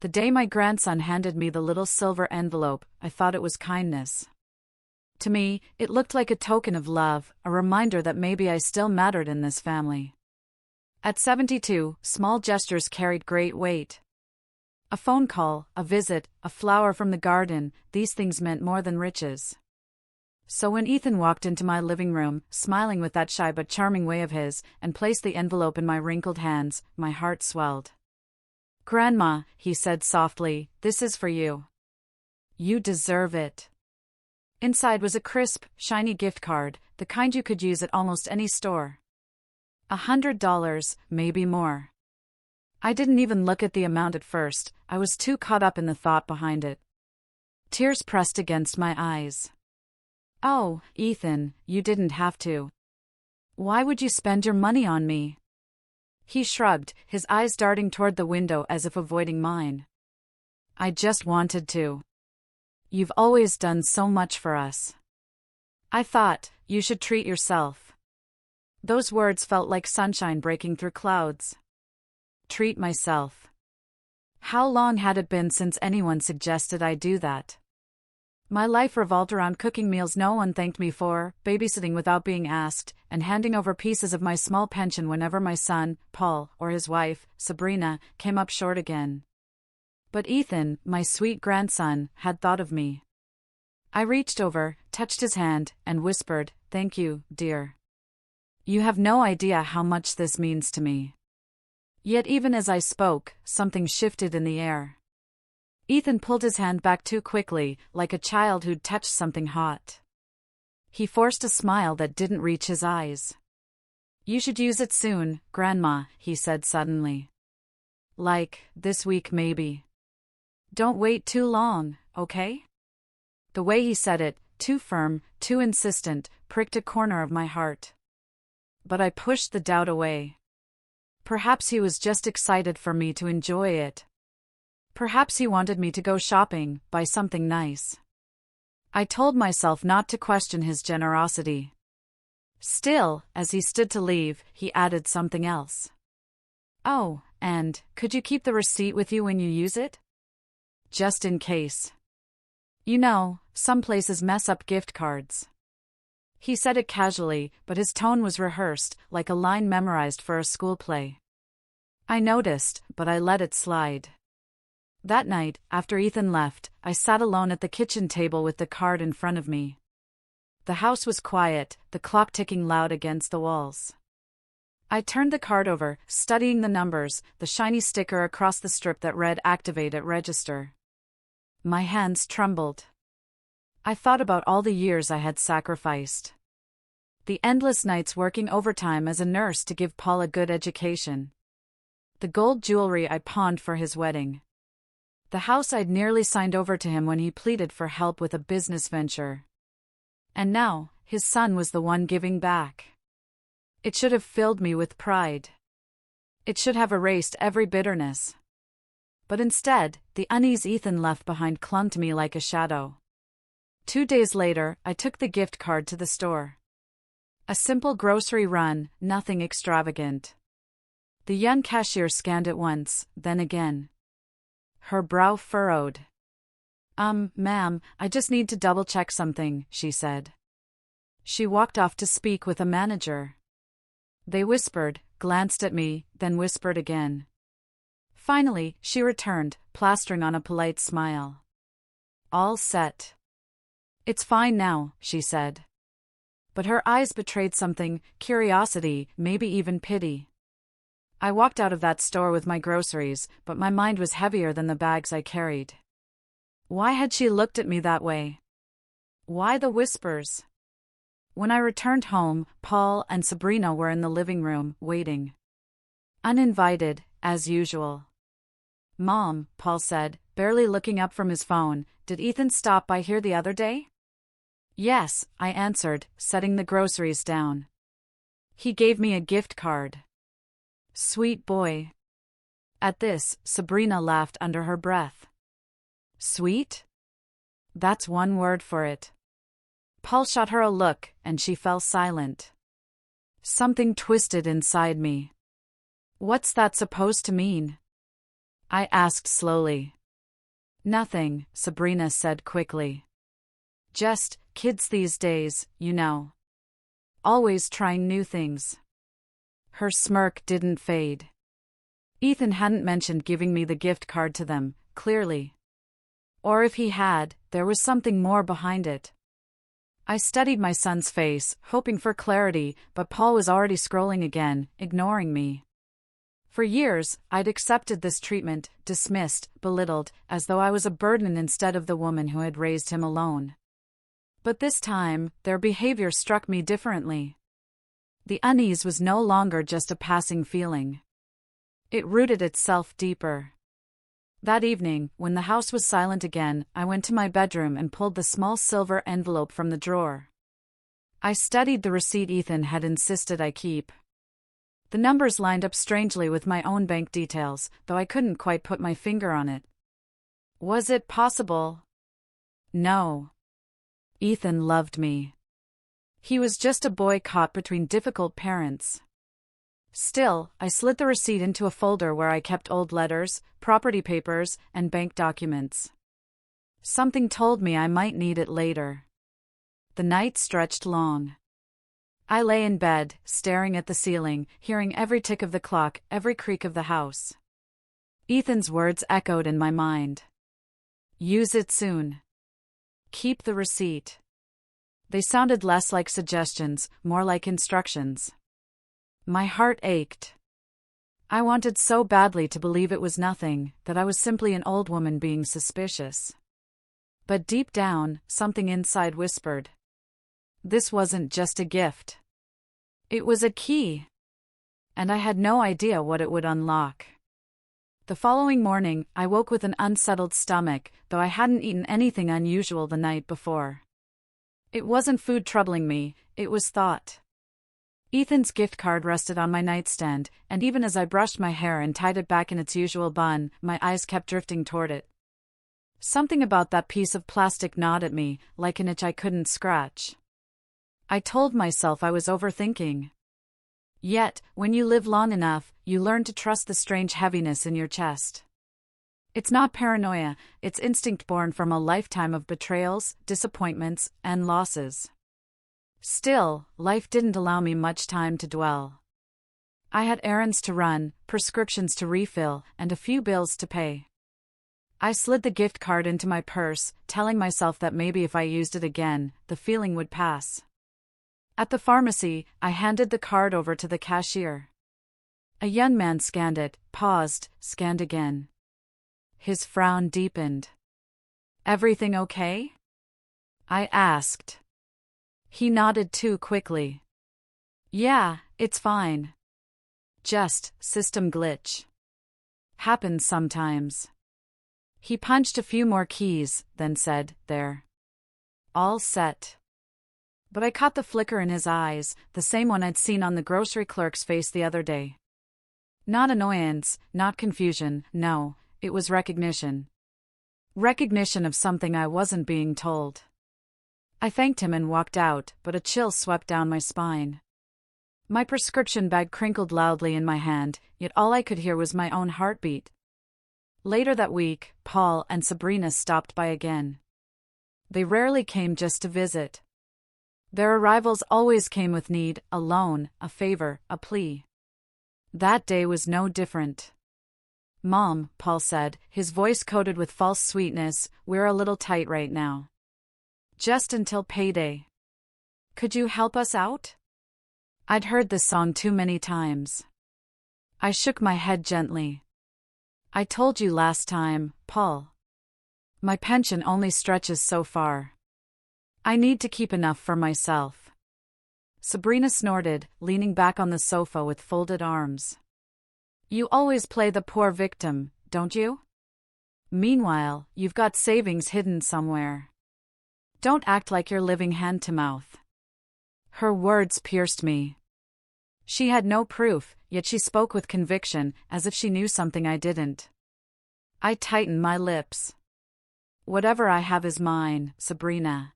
The day my grandson handed me the little silver envelope, I thought it was kindness. To me, it looked like a token of love, a reminder that maybe I still mattered in this family. At 72, small gestures carried great weight. A phone call, a visit, a flower from the garden, these things meant more than riches. So when Ethan walked into my living room, smiling with that shy but charming way of his, and placed the envelope in my wrinkled hands, my heart swelled. "Grandma," he said softly, "this is for you. You deserve it." Inside was a crisp, shiny gift card, the kind you could use at almost any store. $100, maybe more. I didn't even look at the amount at first, I was too caught up in the thought behind it. Tears pressed against my eyes. "Oh, Ethan, you didn't have to. Why would you spend your money on me?" He shrugged, his eyes darting toward the window as if avoiding mine. "I just wanted to. You've always done so much for us. I thought, you should treat yourself." Those words felt like sunshine breaking through clouds. Treat myself. How long had it been since anyone suggested I do that? My life revolved around cooking meals no one thanked me for, babysitting without being asked, and handing over pieces of my small pension whenever my son, Paul, or his wife, Sabrina, came up short again. But Ethan, my sweet grandson, had thought of me. I reached over, touched his hand, and whispered, "Thank you, dear. You have no idea how much this means to me." Yet even as I spoke, something shifted in the air. Ethan pulled his hand back too quickly, like a child who'd touched something hot. He forced a smile that didn't reach his eyes. "You should use it soon, Grandma," he said suddenly. "Like, this week maybe. Don't wait too long, okay?" The way he said it, too firm, too insistent, pricked a corner of my heart. But I pushed the doubt away. Perhaps he was just excited for me to enjoy it. Perhaps he wanted me to go shopping, buy something nice. I told myself not to question his generosity. Still, as he stood to leave, he added something else. "Oh, and, could you keep the receipt with you when you use it? Just in case. You know, some places mess up gift cards." He said it casually, but his tone was rehearsed, like a line memorized for a school play. I noticed, but I let it slide. That night, after Ethan left, I sat alone at the kitchen table with the card in front of me. The house was quiet, the clock ticking loud against the walls. I turned the card over, studying the numbers, the shiny sticker across the strip that read "Activate at Register." My hands trembled. I thought about all the years I had sacrificed. The endless nights working overtime as a nurse to give Paul a good education. The gold jewelry I pawned for his wedding. The house I'd nearly signed over to him when he pleaded for help with a business venture. And now, his son was the one giving back. It should have filled me with pride. It should have erased every bitterness. But instead, the unease Ethan left behind clung to me like a shadow. 2 days later, I took the gift card to the store. A simple grocery run, nothing extravagant. The young cashier scanned it once, then again. Her brow furrowed. Ma'am, I just need to double-check something," she said. She walked off to speak with a manager. They whispered, glanced at me, then whispered again. Finally, she returned, plastering on a polite smile. "All set." "It's fine now," she said. But her eyes betrayed something, curiosity, maybe even pity. I walked out of that store with my groceries, but my mind was heavier than the bags I carried. Why had she looked at me that way? Why the whispers? When I returned home, Paul and Sabrina were in the living room, waiting. Uninvited, as usual. "Mom," Paul said, barely looking up from his phone, "did Ethan stop by here the other day?" "Yes," I answered, setting the groceries down. "He gave me a gift card." "Sweet boy." At this, Sabrina laughed under her breath. "Sweet? That's one word for it." Paul shot her a look, and she fell silent. Something twisted inside me. What's that supposed to mean? I asked slowly. Nothing, Sabrina said quickly. Just, kids these days, you know. Always trying new things. Her smirk didn't fade. Ethan hadn't mentioned giving me the gift card to them, clearly. Or if he had, there was something more behind it. I studied my son's face, hoping for clarity, but Paul was already scrolling again, ignoring me. For years, I'd accepted this treatment, dismissed, belittled, as though I was a burden instead of the woman who had raised him alone. But this time, their behavior struck me differently. The unease was no longer just a passing feeling. It rooted itself deeper. That evening, when the house was silent again, I went to my bedroom and pulled the small silver envelope from the drawer. I studied the receipt Ethan had insisted I keep. The numbers lined up strangely with my own bank details, though I couldn't quite put my finger on it. Was it possible? No. Ethan loved me. He was just a boy caught between difficult parents. Still, I slid the receipt into a folder where I kept old letters, property papers, and bank documents. Something told me I might need it later. The night stretched long. I lay in bed, staring at the ceiling, hearing every tick of the clock, every creak of the house. Ethan's words echoed in my mind. Use it soon. Keep the receipt. They sounded less like suggestions, more like instructions. My heart ached. I wanted so badly to believe it was nothing, that I was simply an old woman being suspicious. But deep down, something inside whispered. This wasn't just a gift. It was a key. And I had no idea what it would unlock. The following morning, I woke with an unsettled stomach, though I hadn't eaten anything unusual the night before. It wasn't food troubling me, it was thought. Ethan's gift card rested on my nightstand, and even as I brushed my hair and tied it back in its usual bun, my eyes kept drifting toward it. Something about that piece of plastic gnawed at me, like an itch I couldn't scratch. I told myself I was overthinking. Yet, when you live long enough, you learn to trust the strange heaviness in your chest. It's not paranoia, it's instinct born from a lifetime of betrayals, disappointments, and losses. Still, life didn't allow me much time to dwell. I had errands to run, prescriptions to refill, and a few bills to pay. I slid the gift card into my purse, telling myself that maybe if I used it again, the feeling would pass. At the pharmacy, I handed the card over to the cashier. A young man scanned it, paused, scanned again. His frown deepened. Everything okay? I asked. He nodded too quickly. Yeah, it's fine. Just, system glitch. Happens sometimes. He punched a few more keys, then said, there. All set. But I caught the flicker in his eyes, the same one I'd seen on the grocery clerk's face the other day. Not annoyance, not confusion, no, it was recognition. Recognition of something I wasn't being told. I thanked him and walked out, but a chill swept down my spine. My prescription bag crinkled loudly in my hand, yet all I could hear was my own heartbeat. Later that week, Paul and Sabrina stopped by again. They rarely came just to visit. Their arrivals always came with need, a loan, a favor, a plea. That day was no different. Mom, Paul said, his voice coated with false sweetness, we're a little tight right now. Just until payday. Could you help us out? I'd heard this song too many times. I shook my head gently. I told you last time, Paul. My pension only stretches so far. I need to keep enough for myself. Sabrina snorted, leaning back on the sofa with folded arms. You always play the poor victim, don't you? Meanwhile, you've got savings hidden somewhere. Don't act like you're living hand to mouth. Her words pierced me. She had no proof, yet she spoke with conviction, as if she knew something I didn't. I tightened my lips. Whatever I have is mine, Sabrina.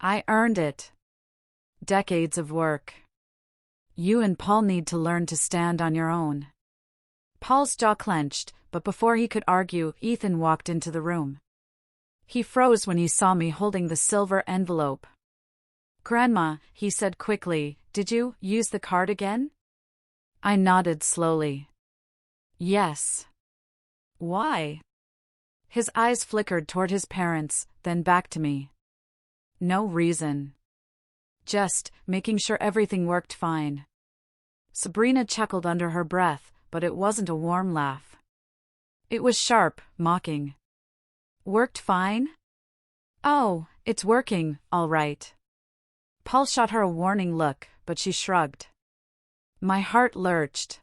I earned it. Decades of work. You and Paul need to learn to stand on your own. Paul's jaw clenched, but before he could argue, Ethan walked into the room. He froze when he saw me holding the silver envelope. "Grandma," he said quickly, "did you use the card again?" I nodded slowly. "Yes." "Why?" His eyes flickered toward his parents, then back to me. "No reason. Just making sure everything worked fine." Sabrina chuckled under her breath, but it wasn't a warm laugh. It was sharp, mocking. "Worked fine? Oh, it's working, all right." Paul shot her a warning look, but she shrugged. My heart lurched.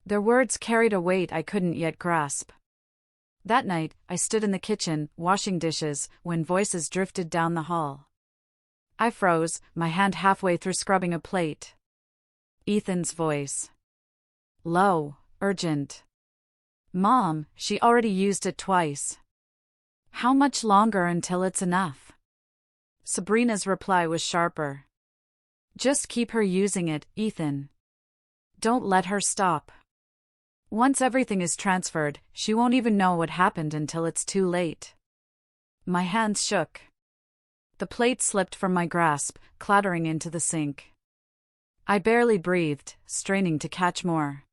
Their words carried a weight I couldn't yet grasp. That night, I stood in the kitchen, washing dishes, when voices drifted down the hall. I froze, my hand halfway through scrubbing a plate. Ethan's voice. Low, urgent. "Mom, she already used it twice. How much longer until it's enough?" Sabrina's reply was sharper. "Just keep her using it, Ethan. Don't let her stop. Once everything is transferred, she won't even know what happened until it's too late." My hands shook. The plate slipped from my grasp, clattering into the sink. I barely breathed, straining to catch more.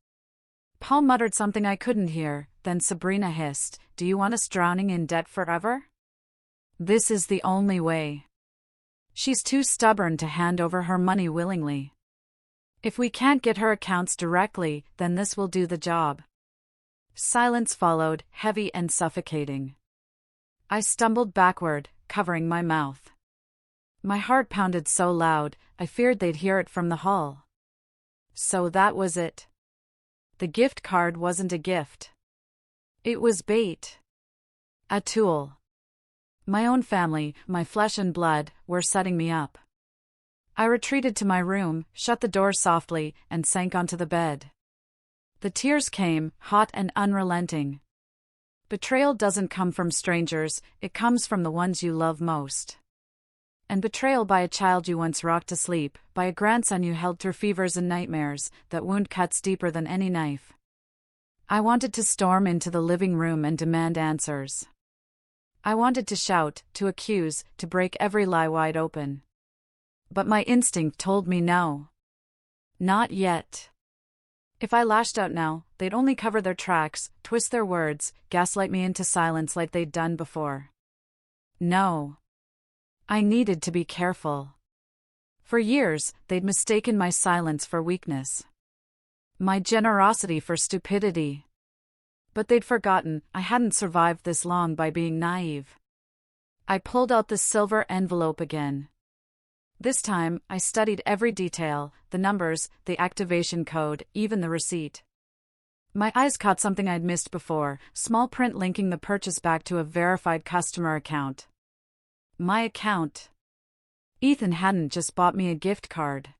Paul muttered something I couldn't hear, then Sabrina hissed, "Do you want us drowning in debt forever? This is the only way." She's too stubborn to hand over her money willingly. If we can't get her accounts directly, then this will do the job. Silence followed, heavy and suffocating. I stumbled backward, covering my mouth. My heart pounded so loud, I feared they'd hear it from the hall. So that was it. The gift card wasn't a gift. It was bait. A tool. My own family, my flesh and blood, were setting me up. I retreated to my room, shut the door softly, and sank onto the bed. The tears came, hot and unrelenting. Betrayal doesn't come from strangers, it comes from the ones you love most. And betrayal by a child you once rocked to sleep, by a grandson you held through fevers and nightmares, that wound cuts deeper than any knife. I wanted to storm into the living room and demand answers. I wanted to shout, to accuse, to break every lie wide open. But my instinct told me no. Not yet. If I lashed out now, they'd only cover their tracks, twist their words, gaslight me into silence like they'd done before. No. I needed to be careful. For years, they'd mistaken my silence for weakness. My generosity for stupidity. But they'd forgotten I hadn't survived this long by being naive. I pulled out the silver envelope again. This time, I studied every detail, the numbers, the activation code, even the receipt. My eyes caught something I'd missed before, small print linking the purchase back to a verified customer account. My account. Ethan hadn't just bought me a gift card.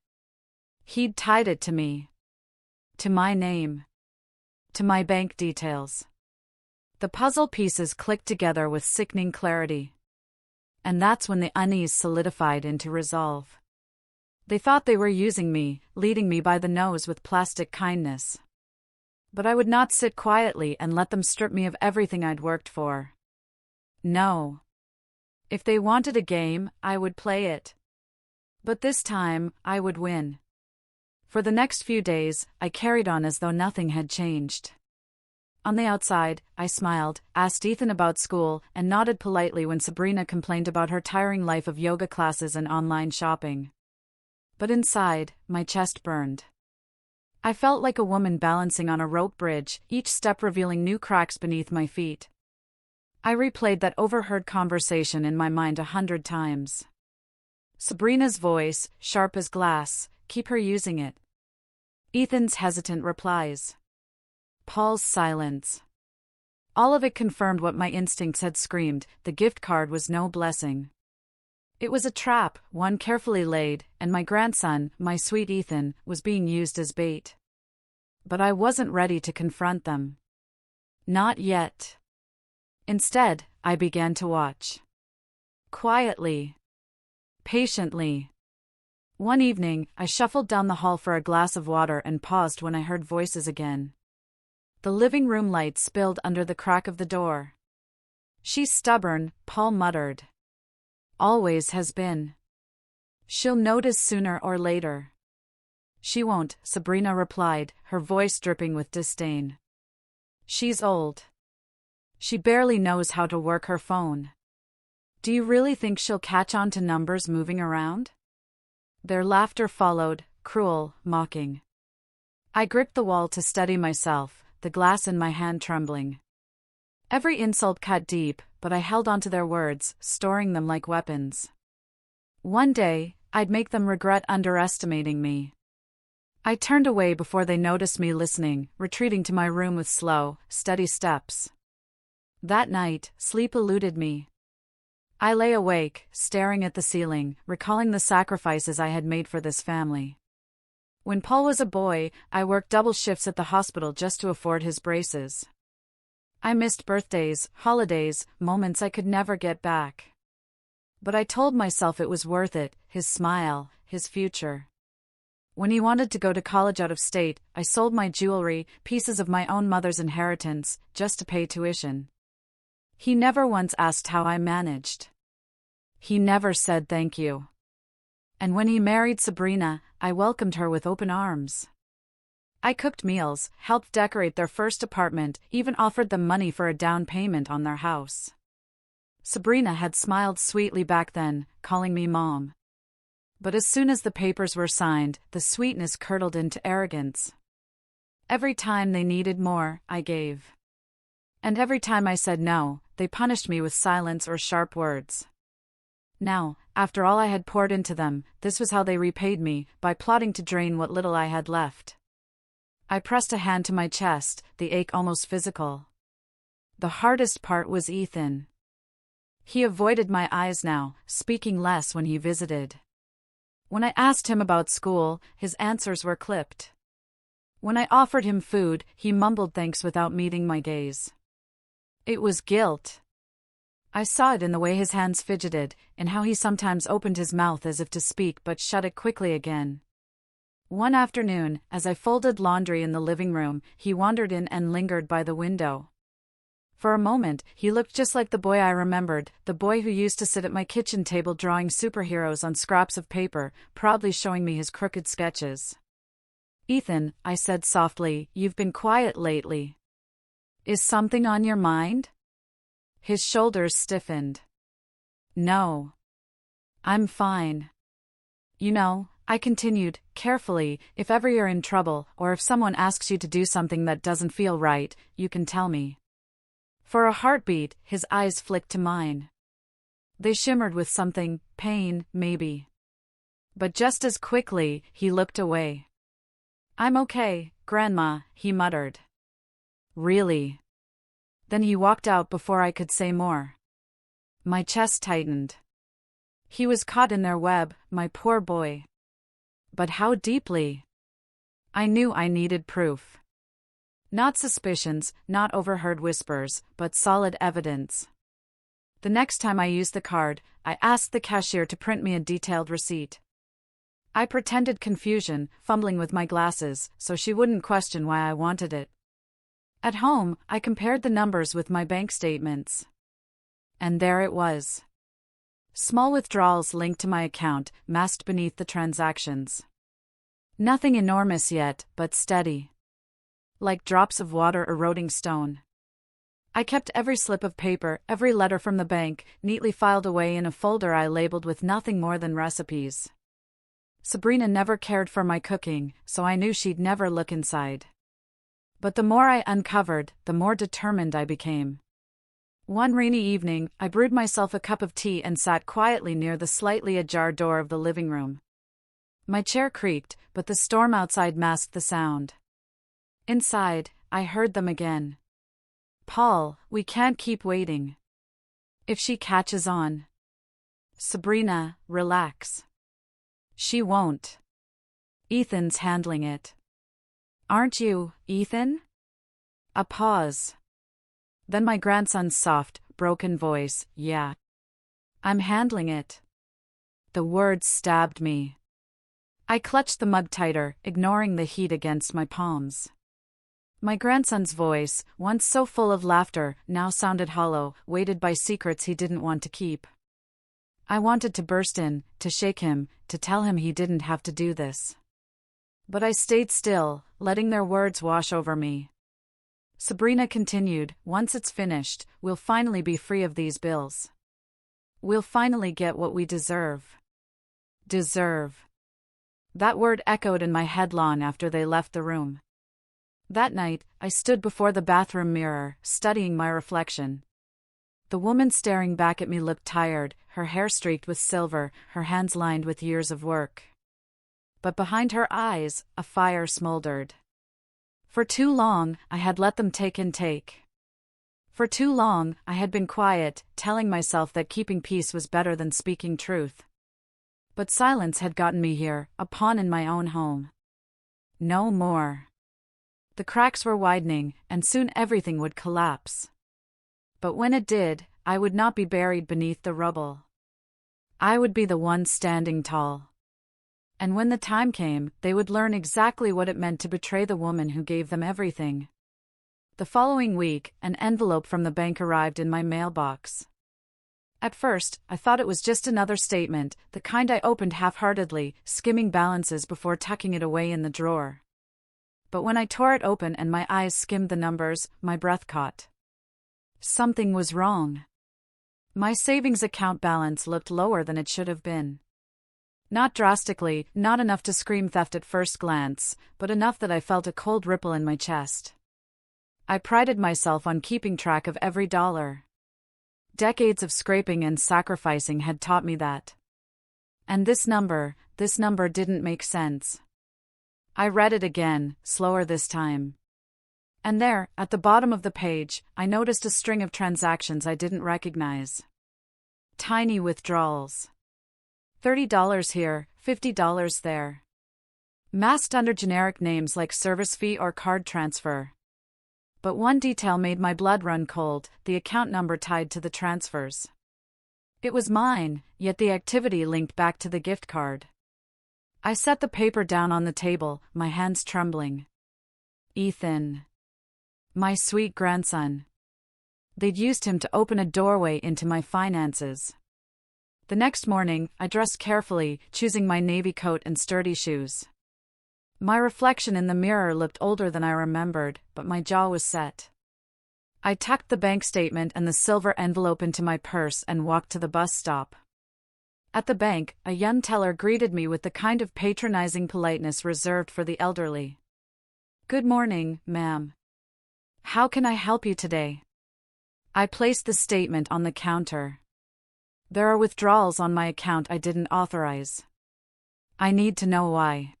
He'd tied it to me. To my name. To my bank details. The puzzle pieces clicked together with sickening clarity. And that's when the unease solidified into resolve. They thought they were using me, leading me by the nose with plastic kindness. But I would not sit quietly and let them strip me of everything I'd worked for. No. If they wanted a game, I would play it. But this time, I would win. For the next few days, I carried on as though nothing had changed. On the outside, I smiled, asked Ethan about school, and nodded politely when Sabrina complained about her tiring life of yoga classes and online shopping. But inside, my chest burned. I felt like a woman balancing on a rope bridge, each step revealing new cracks beneath my feet. I replayed that overheard conversation in my mind 100 times. Sabrina's voice, sharp as glass, "Keep her using it." Ethan's hesitant replies. Paul's silence. All of it confirmed what my instincts had screamed: the gift card was no blessing. It was a trap, one carefully laid, and my grandson, my sweet Ethan, was being used as bait. But I wasn't ready to confront them. Not yet. Instead, I began to watch. Quietly. Patiently. One evening, I shuffled down the hall for a glass of water and paused when I heard voices again. The living room light spilled under the crack of the door. She's stubborn, Paul muttered. Always has been. She'll notice sooner or later. She won't, Sabrina replied, her voice dripping with disdain. She's old. She barely knows how to work her phone. Do you really think she'll catch on to numbers moving around? Their laughter followed, cruel, mocking. I gripped the wall to steady myself, the glass in my hand trembling. Every insult cut deep, but I held onto their words, storing them like weapons. One day, I'd make them regret underestimating me. I turned away before they noticed me listening, retreating to my room with slow, steady steps. That night, sleep eluded me. I lay awake, staring at the ceiling, recalling the sacrifices I had made for this family. When Paul was a boy, I worked double shifts at the hospital just to afford his braces. I missed birthdays, holidays, moments I could never get back. But I told myself it was worth it, his smile, his future. When he wanted to go to college out of state, I sold my jewelry, pieces of my own mother's inheritance, just to pay tuition. He never once asked how I managed. He never said thank you. And when he married Sabrina, I welcomed her with open arms. I cooked meals, helped decorate their first apartment, even offered them money for a down payment on their house. Sabrina had smiled sweetly back then, calling me Mom. But as soon as the papers were signed, the sweetness curdled into arrogance. Every time they needed more, I gave. And every time I said no, they punished me with silence or sharp words. Now, after all I had poured into them, this was how they repaid me, by plotting to drain what little I had left. I pressed a hand to my chest, the ache almost physical. The hardest part was Ethan. He avoided my eyes now, speaking less when he visited. When I asked him about school, his answers were clipped. When I offered him food, he mumbled thanks without meeting my gaze. It was guilt. I saw it in the way his hands fidgeted, in how he sometimes opened his mouth as if to speak but shut it quickly again. One afternoon, as I folded laundry in the living room, he wandered in and lingered by the window. For a moment, he looked just like the boy I remembered, the boy who used to sit at my kitchen table drawing superheroes on scraps of paper, proudly showing me his crooked sketches. Ethan, I said softly, you've been quiet lately. Is something on your mind? His shoulders stiffened. No. I'm fine. You know, I continued, carefully, if ever you're in trouble, or if someone asks you to do something that doesn't feel right, you can tell me. For a heartbeat, his eyes flicked to mine. They shimmered with something, pain, maybe. But just as quickly, he looked away. I'm okay, Grandma, he muttered. Really? Then he walked out before I could say more. My chest tightened. He was caught in their web, my poor boy. But how deeply? I knew I needed proof. Not suspicions, not overheard whispers, but solid evidence. The next time I used the card, I asked the cashier to print me a detailed receipt. I pretended confusion, fumbling with my glasses, so she wouldn't question why I wanted it. At home, I compared the numbers with my bank statements. And there it was. Small withdrawals linked to my account, masked beneath the transactions. Nothing enormous yet, but steady. Like drops of water eroding stone. I kept every slip of paper, every letter from the bank, neatly filed away in a folder I labeled with nothing more than recipes. Sabrina never cared for my cooking, so I knew she'd never look inside. But the more I uncovered, the more determined I became. One rainy evening, I brewed myself a cup of tea and sat quietly near the slightly ajar door of the living room. My chair creaked, but the storm outside masked the sound. Inside, I heard them again. Paul, we can't keep waiting. If she catches on. Sabrina, relax. She won't. Ethan's handling it. Aren't you, Ethan? A pause. Then my grandson's soft, broken voice, yeah. I'm handling it. The words stabbed me. I clutched the mug tighter, ignoring the heat against my palms. My grandson's voice, once so full of laughter, now sounded hollow, weighted by secrets he didn't want to keep. I wanted to burst in, to shake him, to tell him he didn't have to do this. But I stayed still, letting their words wash over me. Sabrina continued, "Once it's finished, we'll finally be free of these bills. We'll finally get what we deserve." Deserve. That word echoed in my head long after they left the room. That night, I stood before the bathroom mirror, studying my reflection. The woman staring back at me looked tired, her hair streaked with silver, her hands lined with years of work. But behind her eyes, a fire smoldered. For too long, I had let them take and take. For too long, I had been quiet, telling myself that keeping peace was better than speaking truth. But silence had gotten me here, a pawn in my own home. No more. The cracks were widening, and soon everything would collapse. But when it did, I would not be buried beneath the rubble. I would be the one standing tall. And when the time came, they would learn exactly what it meant to betray the woman who gave them everything. The following week, an envelope from the bank arrived in my mailbox. At first, I thought it was just another statement, the kind I opened half-heartedly, skimming balances before tucking it away in the drawer. But when I tore it open and my eyes skimmed the numbers, my breath caught. Something was wrong. My savings account balance looked lower than it should have been. Not drastically, not enough to scream theft at first glance, but enough that I felt a cold ripple in my chest. I prided myself on keeping track of every dollar. Decades of scraping and sacrificing had taught me that. And this number didn't make sense. I read it again, slower this time. And there, at the bottom of the page, I noticed a string of transactions I didn't recognize. Tiny withdrawals. $30 here, $50 there. Masked under generic names like service fee or card transfer. But one detail made my blood run cold, the account number tied to the transfers. It was mine, yet the activity linked back to the gift card. I set the paper down on the table, my hands trembling. Ethan. My sweet grandson. They'd used him to open a doorway into my finances. The next morning, I dressed carefully, choosing my navy coat and sturdy shoes. My reflection in the mirror looked older than I remembered, but my jaw was set. I tucked the bank statement and the silver envelope into my purse and walked to the bus stop. At the bank, a young teller greeted me with the kind of patronizing politeness reserved for the elderly. "Good morning, ma'am. How can I help you today?" I placed the statement on the counter. "There are withdrawals on my account I didn't authorize. I need to know why."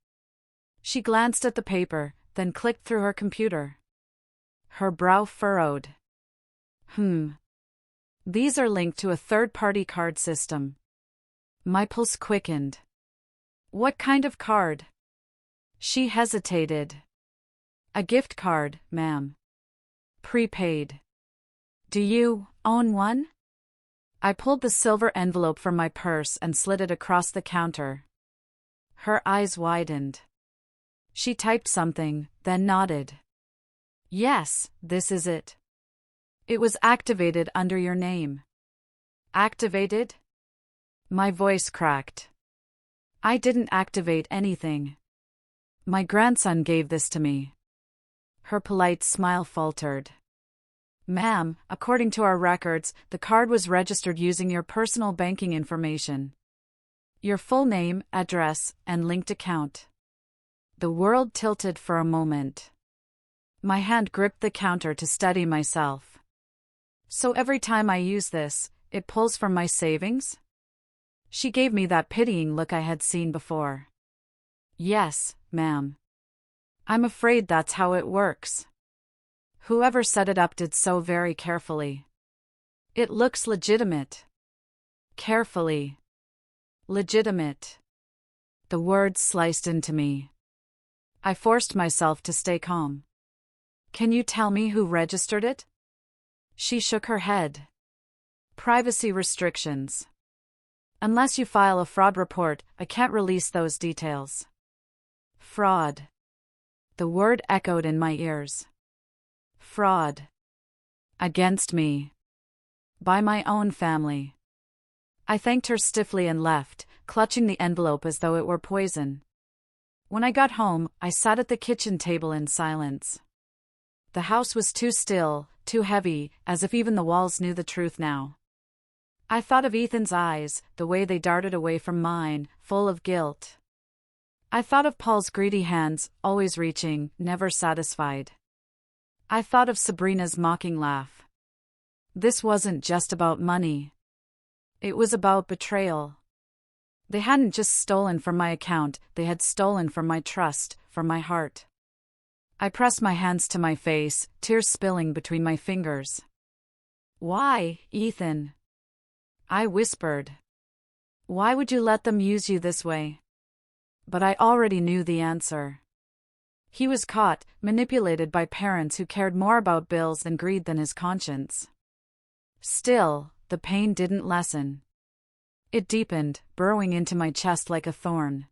She glanced at the paper, then clicked through her computer. Her brow furrowed. These are linked to a third-party card system. My pulse quickened. "What kind of card?" She hesitated. "A gift card, ma'am. Prepaid. Do you own one?" I pulled the silver envelope from my purse and slid it across the counter. Her eyes widened. She typed something, then nodded. "Yes, this is it. It was activated under your name." "Activated?" My voice cracked. "I didn't activate anything. My grandson gave this to me." Her polite smile faltered. "Ma'am, according to our records, the card was registered using your personal banking information. Your full name, address, and linked account." The world tilted for a moment. My hand gripped the counter to steady myself. "So every time I use this, it pulls from my savings?" She gave me that pitying look I had seen before. "Yes, ma'am. I'm afraid that's how it works. Whoever set it up did so very carefully. It looks legitimate." Carefully. Legitimate. The words sliced into me. I forced myself to stay calm. "Can you tell me who registered it?" She shook her head. "Privacy restrictions. Unless you file a fraud report, I can't release those details." Fraud. The word echoed in my ears. Fraud. Against me. By my own family. I thanked her stiffly and left, clutching the envelope as though it were poison. When I got home, I sat at the kitchen table in silence. The house was too still, too heavy, as if even the walls knew the truth now. I thought of Ethan's eyes, the way they darted away from mine, full of guilt. I thought of Paul's greedy hands, always reaching, never satisfied. I thought of Sabrina's mocking laugh. This wasn't just about money. It was about betrayal. They hadn't just stolen from my account, they had stolen from my trust, from my heart. I pressed my hands to my face, tears spilling between my fingers. Why, Ethan? I whispered. Why would you let them use you this way? But I already knew the answer. He was caught, manipulated by parents who cared more about bills than greed than his conscience. Still, the pain didn't lessen. It deepened, burrowing into my chest like a thorn.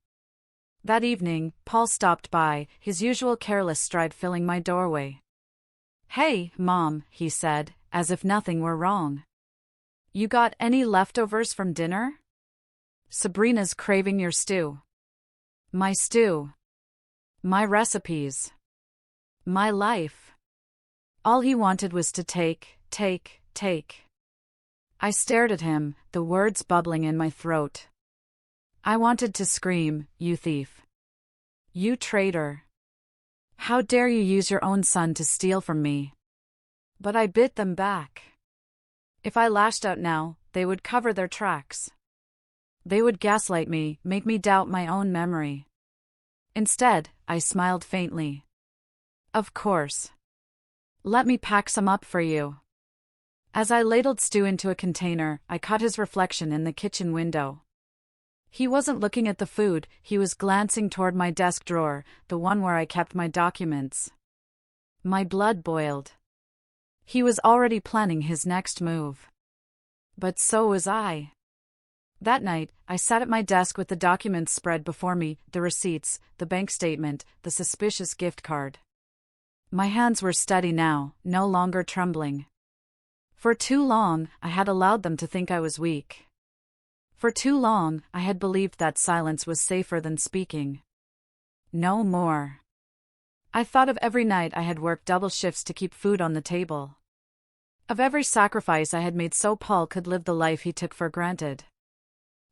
That evening, Paul stopped by, his usual careless stride filling my doorway. "Hey, Mom," he said, as if nothing were wrong. "You got any leftovers from dinner? Sabrina's craving your stew." My stew. My recipes. My life. All he wanted was to take. I stared at him, the words bubbling in my throat. I wanted to scream, "You thief! You traitor! How dare you use your own son to steal from me?" But I bit them back. If I lashed out now, they would cover their tracks. They would gaslight me, make me doubt my own memory. Instead, I smiled faintly. "Of course. Let me pack some up for you." As I ladled stew into a container, I caught his reflection in the kitchen window. He wasn't looking at the food, he was glancing toward my desk drawer, the one where I kept my documents. My blood boiled. He was already planning his next move. But so was I. That night, I sat at my desk with the documents spread before me, the receipts, the bank statement, the suspicious gift card. My hands were steady now, no longer trembling. For too long, I had allowed them to think I was weak. For too long, I had believed that silence was safer than speaking. No more. I thought of every night I had worked double shifts to keep food on the table. Of every sacrifice I had made so Paul could live the life he took for granted.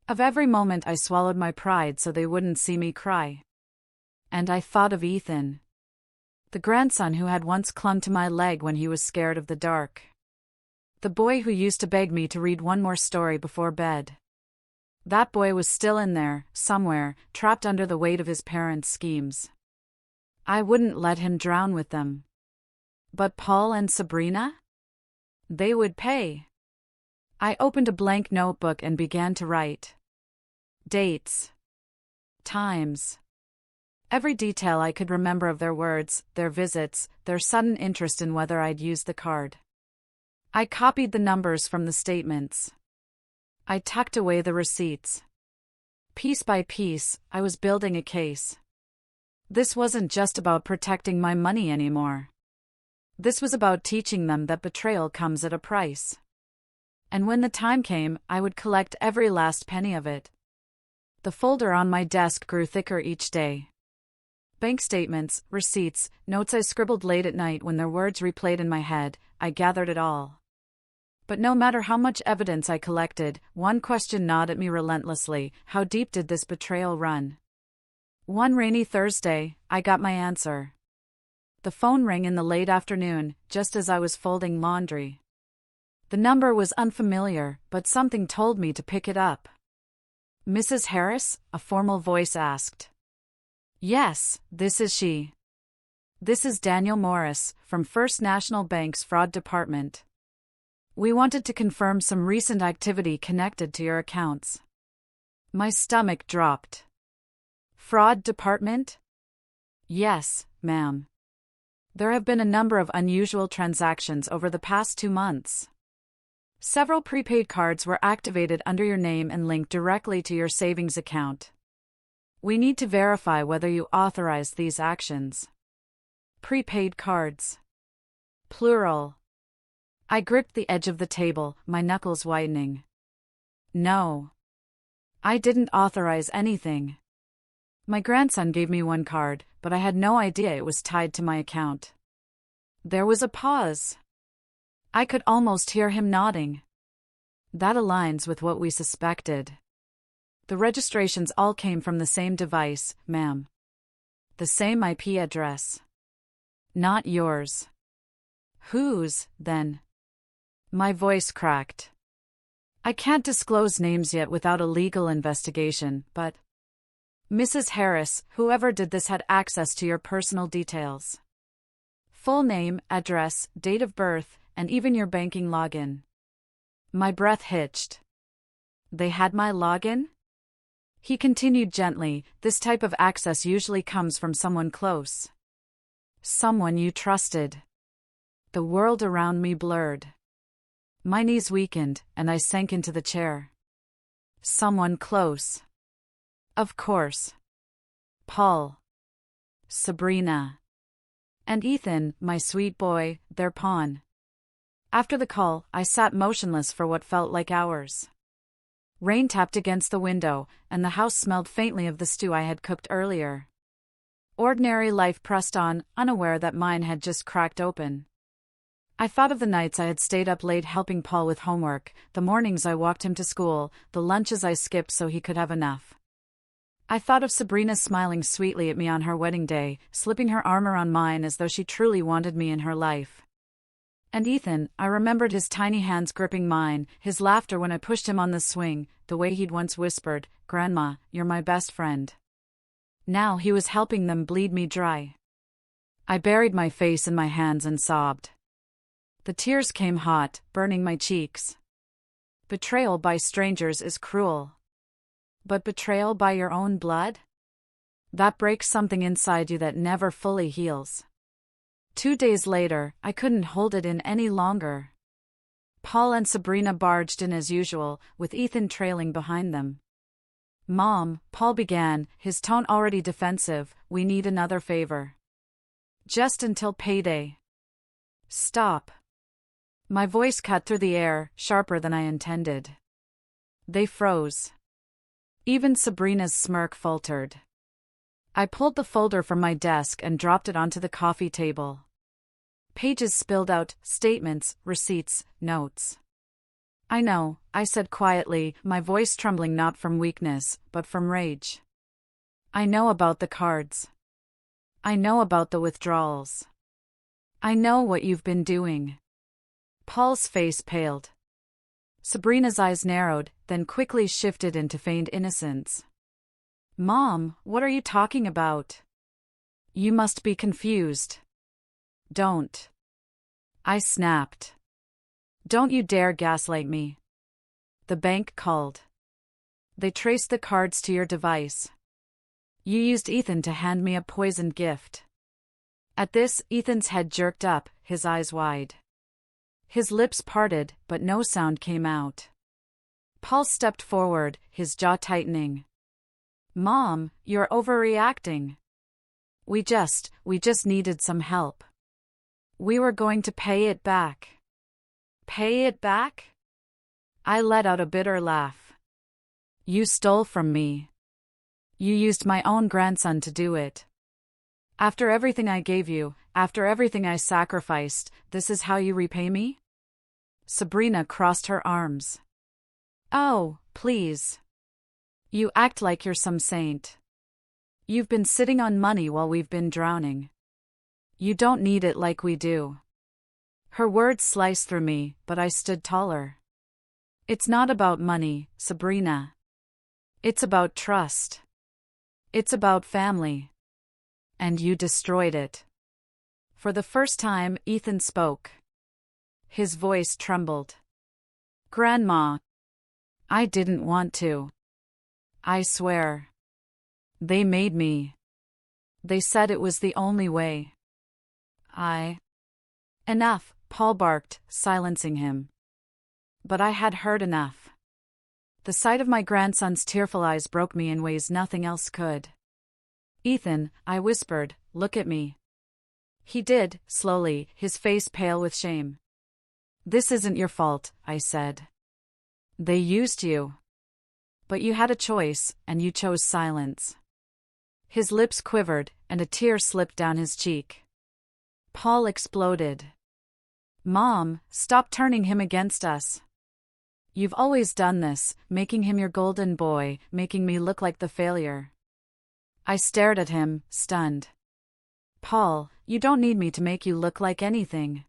Of every moment I swallowed my pride so they wouldn't see me cry. And I thought of Ethan. The grandson who had once clung to my leg when he was scared of the dark. The boy who used to beg me to read one more story before bed. That boy was still in there, somewhere, trapped under the weight of his parents' schemes. I wouldn't let him drown with them. But Paul and Sabrina? They would pay. I opened a blank notebook and began to write. Dates. Times. Every detail I could remember of their words, their visits, their sudden interest in whether I'd used the card. I copied the numbers from the statements. I tucked away the receipts. Piece by piece, I was building a case. This wasn't just about protecting my money anymore. This was about teaching them that betrayal comes at a price. And when the time came, I would collect every last penny of it. The folder on my desk grew thicker each day. Bank statements, receipts, notes I scribbled late at night when their words replayed in my head, I gathered it all. But no matter how much evidence I collected, one question gnawed at me relentlessly: how deep did this betrayal run? One rainy Thursday, I got my answer. The phone rang in the late afternoon, just as I was folding laundry. The number was unfamiliar, but something told me to pick it up. "Mrs. Harris?" a formal voice asked. "Yes, this is she. This is Daniel Morris, from First National Bank's Fraud Department. We wanted to confirm some recent activity connected to your accounts." My stomach dropped. "Fraud Department?" "Yes, ma'am. There have been a number of unusual transactions over the past 2 months. Several prepaid cards were activated under your name and linked directly to your savings account. We need to verify whether you authorized these actions." Prepaid cards. Plural. I gripped the edge of the table, my knuckles whitening. No. I didn't authorize anything. My grandson gave me one card, but I had no idea it was tied to my account. There was a pause. I could almost hear him nodding. That aligns with what we suspected. The registrations all came from the same device, ma'am. The same IP address. Not yours. Whose, then? My voice cracked. I can't disclose names yet without a legal investigation, but Mrs. Harris, whoever did this had access to your personal details. Full name, address, date of birth, and even your banking login. My breath hitched. They had my login? He continued gently, this type of access usually comes from someone close. Someone you trusted. The world around me blurred. My knees weakened, and I sank into the chair. Someone close. Of course. Paul. Sabrina. And Ethan, my sweet boy, their pawn. After the call, I sat motionless for what felt like hours. Rain tapped against the window, and the house smelled faintly of the stew I had cooked earlier. Ordinary life pressed on, unaware that mine had just cracked open. I thought of the nights I had stayed up late helping Paul with homework, the mornings I walked him to school, the lunches I skipped so he could have enough. I thought of Sabrina smiling sweetly at me on her wedding day, slipping her arm around mine as though she truly wanted me in her life. And Ethan, I remembered his tiny hands gripping mine, his laughter when I pushed him on the swing, the way he'd once whispered, "Grandma, you're my best friend." Now he was helping them bleed me dry. I buried my face in my hands and sobbed. The tears came hot, burning my cheeks. Betrayal by strangers is cruel. But betrayal by your own blood? That breaks something inside you that never fully heals. 2 days later, I couldn't hold it in any longer. Paul and Sabrina barged in as usual, with Ethan trailing behind them. "Mom," Paul began, his tone already defensive, "we need another favor. Just until payday." "Stop." My voice cut through the air, sharper than I intended. They froze. Even Sabrina's smirk faltered. I pulled the folder from my desk and dropped it onto the coffee table. Pages spilled out, statements, receipts, notes. "I know," I said quietly, my voice trembling not from weakness, but from rage. "I know about the cards. I know about the withdrawals. I know what you've been doing." Paul's face paled. Sabrina's eyes narrowed, then quickly shifted into feigned innocence. "Mom, what are you talking about? You must be confused." "Don't." I snapped. "Don't you dare gaslight me." "The bank called. They traced the cards to your device. You used Ethan to hand me a poisoned gift." At this, Ethan's head jerked up, his eyes wide. His lips parted, but no sound came out. Paul stepped forward, his jaw tightening. "Mom, you're overreacting. We just needed some help. We were going to pay it back." "Pay it back?" I let out a bitter laugh. "You stole from me. You used my own grandson to do it. After everything I gave you, after everything I sacrificed, this is how you repay me?" Sabrina crossed her arms. "Oh, please. You act like you're some saint. You've been sitting on money while we've been drowning. You don't need it like we do." Her words sliced through me, but I stood taller. "It's not about money, Sabrina. It's about trust. It's about family. And you destroyed it." For the first time, Ethan spoke. His voice trembled. "Grandma, I didn't want to. I swear. They made me. They said it was the only way. Enough," Paul barked, silencing him. But I had heard enough. The sight of my grandson's tearful eyes broke me in ways nothing else could. "Ethan," I whispered, "look at me. He did, slowly, his face pale with shame. "This isn't your fault," I said. "They used you. But you had a choice, and you chose silence." His lips quivered, and a tear slipped down his cheek. Paul exploded. "Mom, stop turning him against us. You've always done this, making him your golden boy, making me look like the failure." I stared at him, stunned. "Paul, you don't need me to make you look like anything.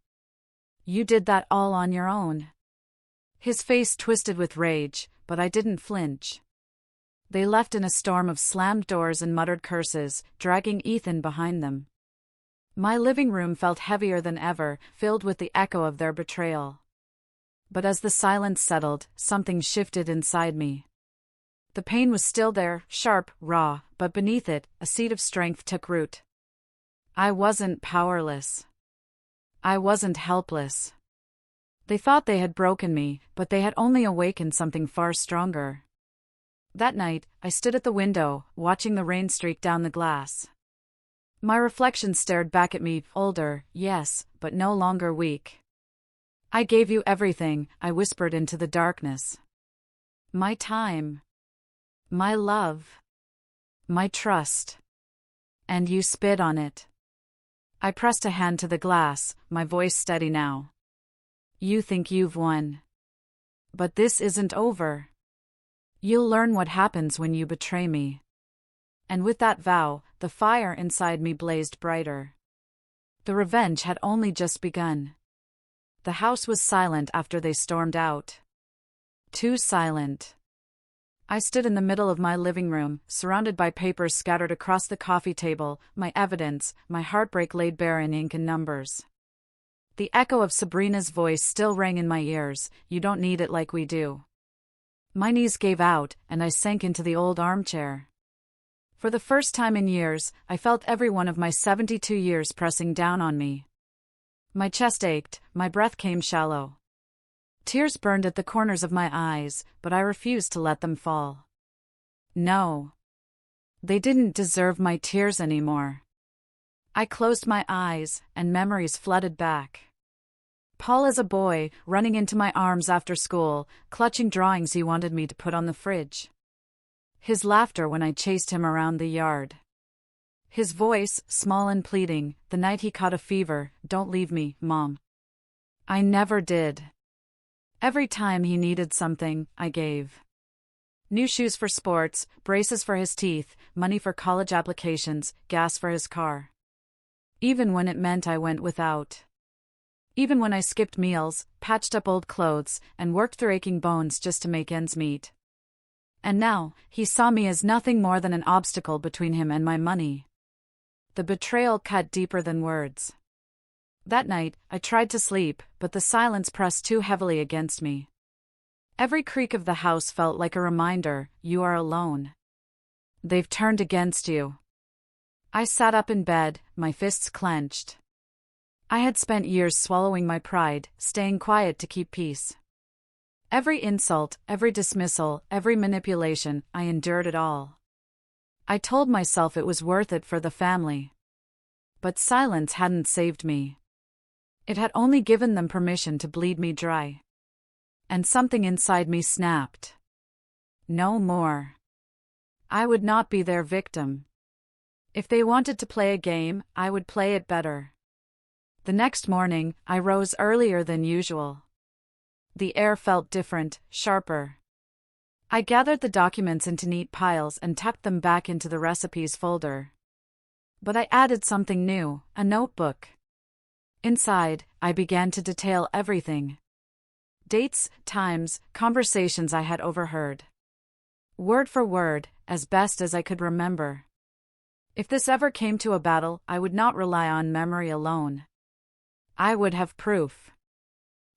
You did that all on your own." His face twisted with rage, but I didn't flinch. They left in a storm of slammed doors and muttered curses, dragging Ethan behind them. My living room felt heavier than ever, filled with the echo of their betrayal. But as the silence settled, something shifted inside me. The pain was still there, sharp, raw, but beneath it, a seed of strength took root. I wasn't powerless. I wasn't helpless. They thought they had broken me, but they had only awakened something far stronger. That night, I stood at the window, watching the rain streak down the glass. My reflection stared back at me, older, yes, but no longer weak. "I gave you everything," I whispered into the darkness. "My time. My love. My trust. And you spit on it." I pressed a hand to the glass, my voice steady now. "You think you've won. But this isn't over. You'll learn what happens when you betray me." And with that vow, the fire inside me blazed brighter. The revenge had only just begun. The house was silent after they stormed out. Too silent. I stood in the middle of my living room, surrounded by papers scattered across the coffee table, my evidence, my heartbreak laid bare in ink and numbers. The echo of Sabrina's voice still rang in my ears, "You don't need it like we do." My knees gave out, and I sank into the old armchair. For the first time in years, I felt every one of my 72 years pressing down on me. My chest ached, my breath came shallow. Tears burned at the corners of my eyes, but I refused to let them fall. No. They didn't deserve my tears anymore. I closed my eyes, and memories flooded back. Paul as a boy, running into my arms after school, clutching drawings he wanted me to put on the fridge. His laughter when I chased him around the yard. His voice, small and pleading, the night he caught a fever, "Don't leave me, Mom." I never did. Every time he needed something, I gave. New shoes for sports, braces for his teeth, money for college applications, gas for his car. Even when it meant I went without. Even when I skipped meals, patched up old clothes, and worked through aching bones just to make ends meet. And now, he saw me as nothing more than an obstacle between him and my money. The betrayal cut deeper than words. That night, I tried to sleep, but the silence pressed too heavily against me. Every creak of the house felt like a reminder, "You are alone. They've turned against you." I sat up in bed, my fists clenched. I had spent years swallowing my pride, staying quiet to keep peace. Every insult, every dismissal, every manipulation, I endured it all. I told myself it was worth it for the family. But silence hadn't saved me. It had only given them permission to bleed me dry. And something inside me snapped. No more. I would not be their victim. If they wanted to play a game, I would play it better. The next morning, I rose earlier than usual. The air felt different, sharper. I gathered the documents into neat piles and tucked them back into the recipes folder. But I added something new, a notebook. Inside, I began to detail everything. Dates, times, conversations I had overheard. Word for word, as best as I could remember. If this ever came to a battle, I would not rely on memory alone. I would have proof.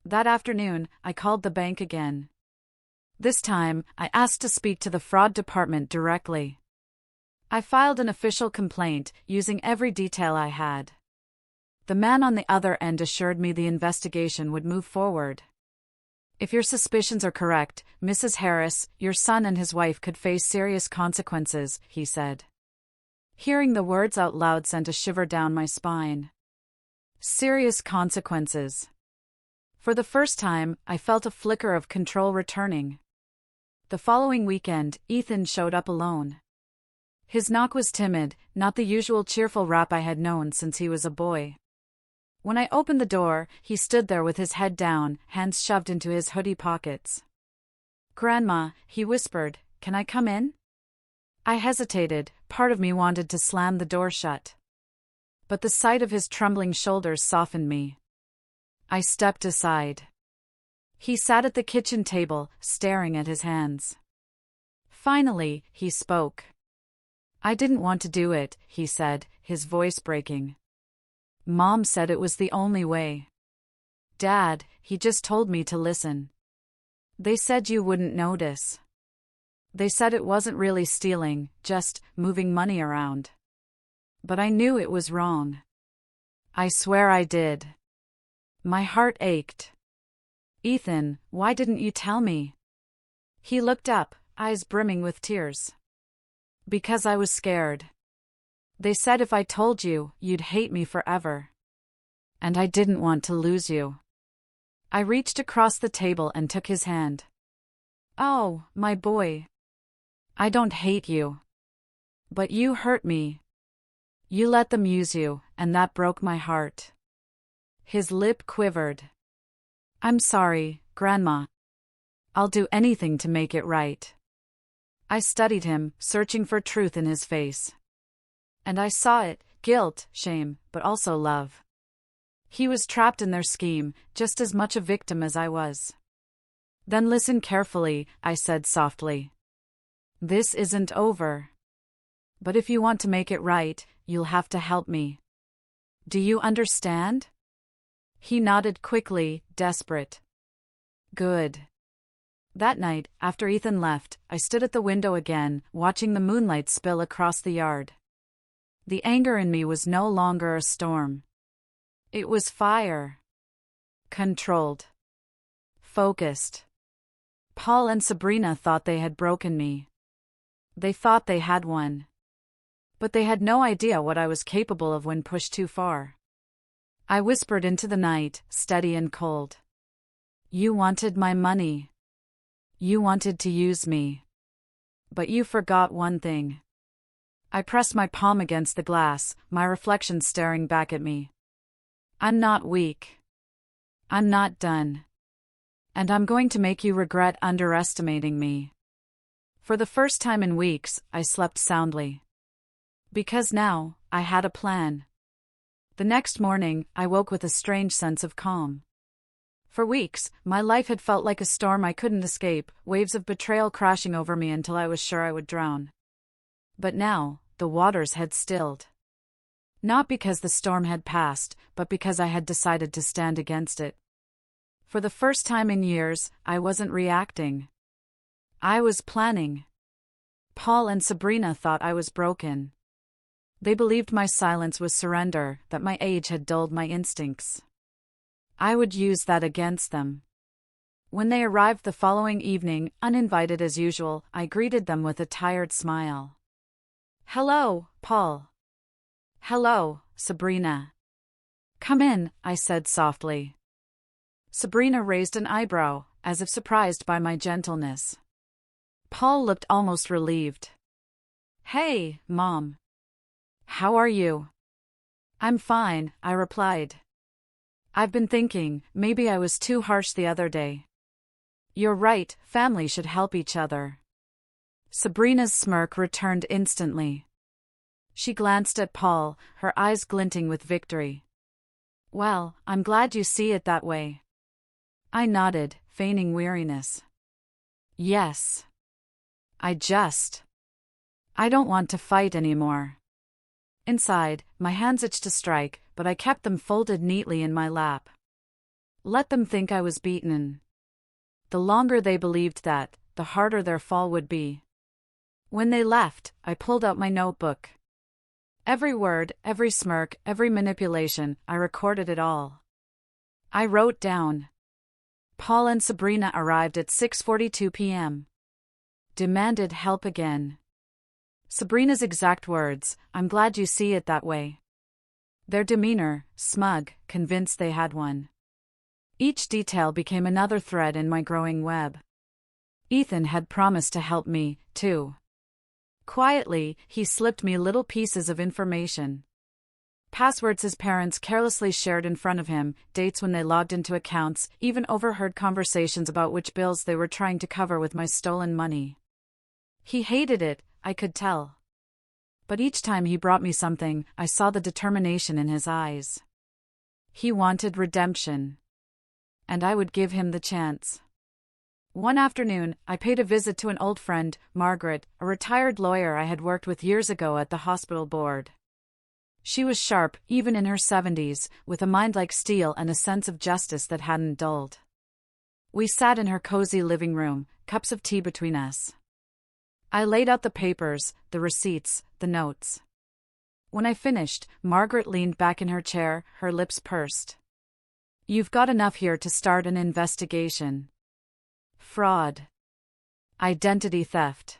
That afternoon, I called the bank again. This time, I asked to speak to the fraud department directly. I filed an official complaint, using every detail I had. The man on the other end assured me the investigation would move forward. "If your suspicions are correct, Mrs. Harris, your son and his wife could face serious consequences," he said. Hearing the words out loud sent a shiver down my spine. Serious consequences. For the first time, I felt a flicker of control returning. The following weekend, Ethan showed up alone. His knock was timid, not the usual cheerful rap I had known since he was a boy. When I opened the door, he stood there with his head down, hands shoved into his hoodie pockets. "Grandma," he whispered, "can I come in?" I hesitated, part of me wanted to slam the door shut. But the sight of his trembling shoulders softened me. I stepped aside. He sat at the kitchen table, staring at his hands. Finally, he spoke. "I didn't want to do it," he said, his voice breaking. "Mom said it was the only way. Dad, he just told me to listen. They said you wouldn't notice. They said it wasn't really stealing, just moving money around. But I knew it was wrong. I swear I did." My heart ached. "Ethan, why didn't you tell me?" He looked up, eyes brimming with tears. "Because I was scared. They said if I told you, you'd hate me forever. And I didn't want to lose you." I reached across the table and took his hand. "Oh, my boy. I don't hate you. But you hurt me. You let them use you, and that broke my heart." His lip quivered. "I'm sorry, Grandma. I'll do anything to make it right." I studied him, searching for truth in his face. And I saw it, guilt, shame, but also love. He was trapped in their scheme, just as much a victim as I was. "Then listen carefully," I said softly. "This isn't over. But if you want to make it right, you'll have to help me. Do you understand?" He nodded quickly, desperate. "Good." That night, after Ethan left, I stood at the window again, watching the moonlight spill across the yard. The anger in me was no longer a storm. It was fire. Controlled. Focused. Paul and Sabrina thought they had broken me. They thought they had won. But they had no idea what I was capable of when pushed too far. I whispered into the night, steady and cold. "You wanted my money. You wanted to use me. But you forgot one thing." I pressed my palm against the glass, my reflection staring back at me. "I'm not weak. I'm not done. And I'm going to make you regret underestimating me." For the first time in weeks, I slept soundly. Because now, I had a plan. The next morning, I woke with a strange sense of calm. For weeks, my life had felt like a storm I couldn't escape, waves of betrayal crashing over me until I was sure I would drown. But now, the waters had stilled. Not because the storm had passed, but because I had decided to stand against it. For the first time in years, I wasn't reacting. I was planning. Paul and Sabrina thought I was broken. They believed my silence was surrender, that my age had dulled my instincts. I would use that against them. When they arrived the following evening, uninvited as usual, I greeted them with a tired smile. "Hello, Paul." "Hello, Sabrina." "Come in," I said softly. Sabrina raised an eyebrow, as if surprised by my gentleness. Paul looked almost relieved. "Hey, Mom. How are you?" "I'm fine," I replied. "I've been thinking, maybe I was too harsh the other day." "You're right, family should help each other." Sabrina's smirk returned instantly. She glanced at Paul, her eyes glinting with victory. "Well, I'm glad you see it that way." I nodded, feigning weariness. "Yes. I don't want to fight anymore." Inside, my hands itched to strike, but I kept them folded neatly in my lap. Let them think I was beaten. The longer they believed that, the harder their fall would be. When they left, I pulled out my notebook. Every word, every smirk, every manipulation, I recorded it all. I wrote down. Paul and Sabrina arrived at 6:42 p.m. Demanded help again. Sabrina's exact words, "I'm glad you see it that way." Their demeanor, smug, convinced they had won. Each detail became another thread in my growing web. Ethan had promised to help me, too. Quietly, he slipped me little pieces of information. Passwords his parents carelessly shared in front of him, dates when they logged into accounts, even overheard conversations about which bills they were trying to cover with my stolen money. He hated it, I could tell. But each time he brought me something, I saw the determination in his eyes. He wanted redemption. And I would give him the chance. One afternoon, I paid a visit to an old friend, Margaret, a retired lawyer I had worked with years ago at the hospital board. She was sharp, even in her 70s, with a mind like steel and a sense of justice that hadn't dulled. We sat in her cozy living room, cups of tea between us. I laid out the papers, the receipts, the notes. When I finished, Margaret leaned back in her chair, her lips pursed. "You've got enough here to start an investigation. Fraud. Identity theft.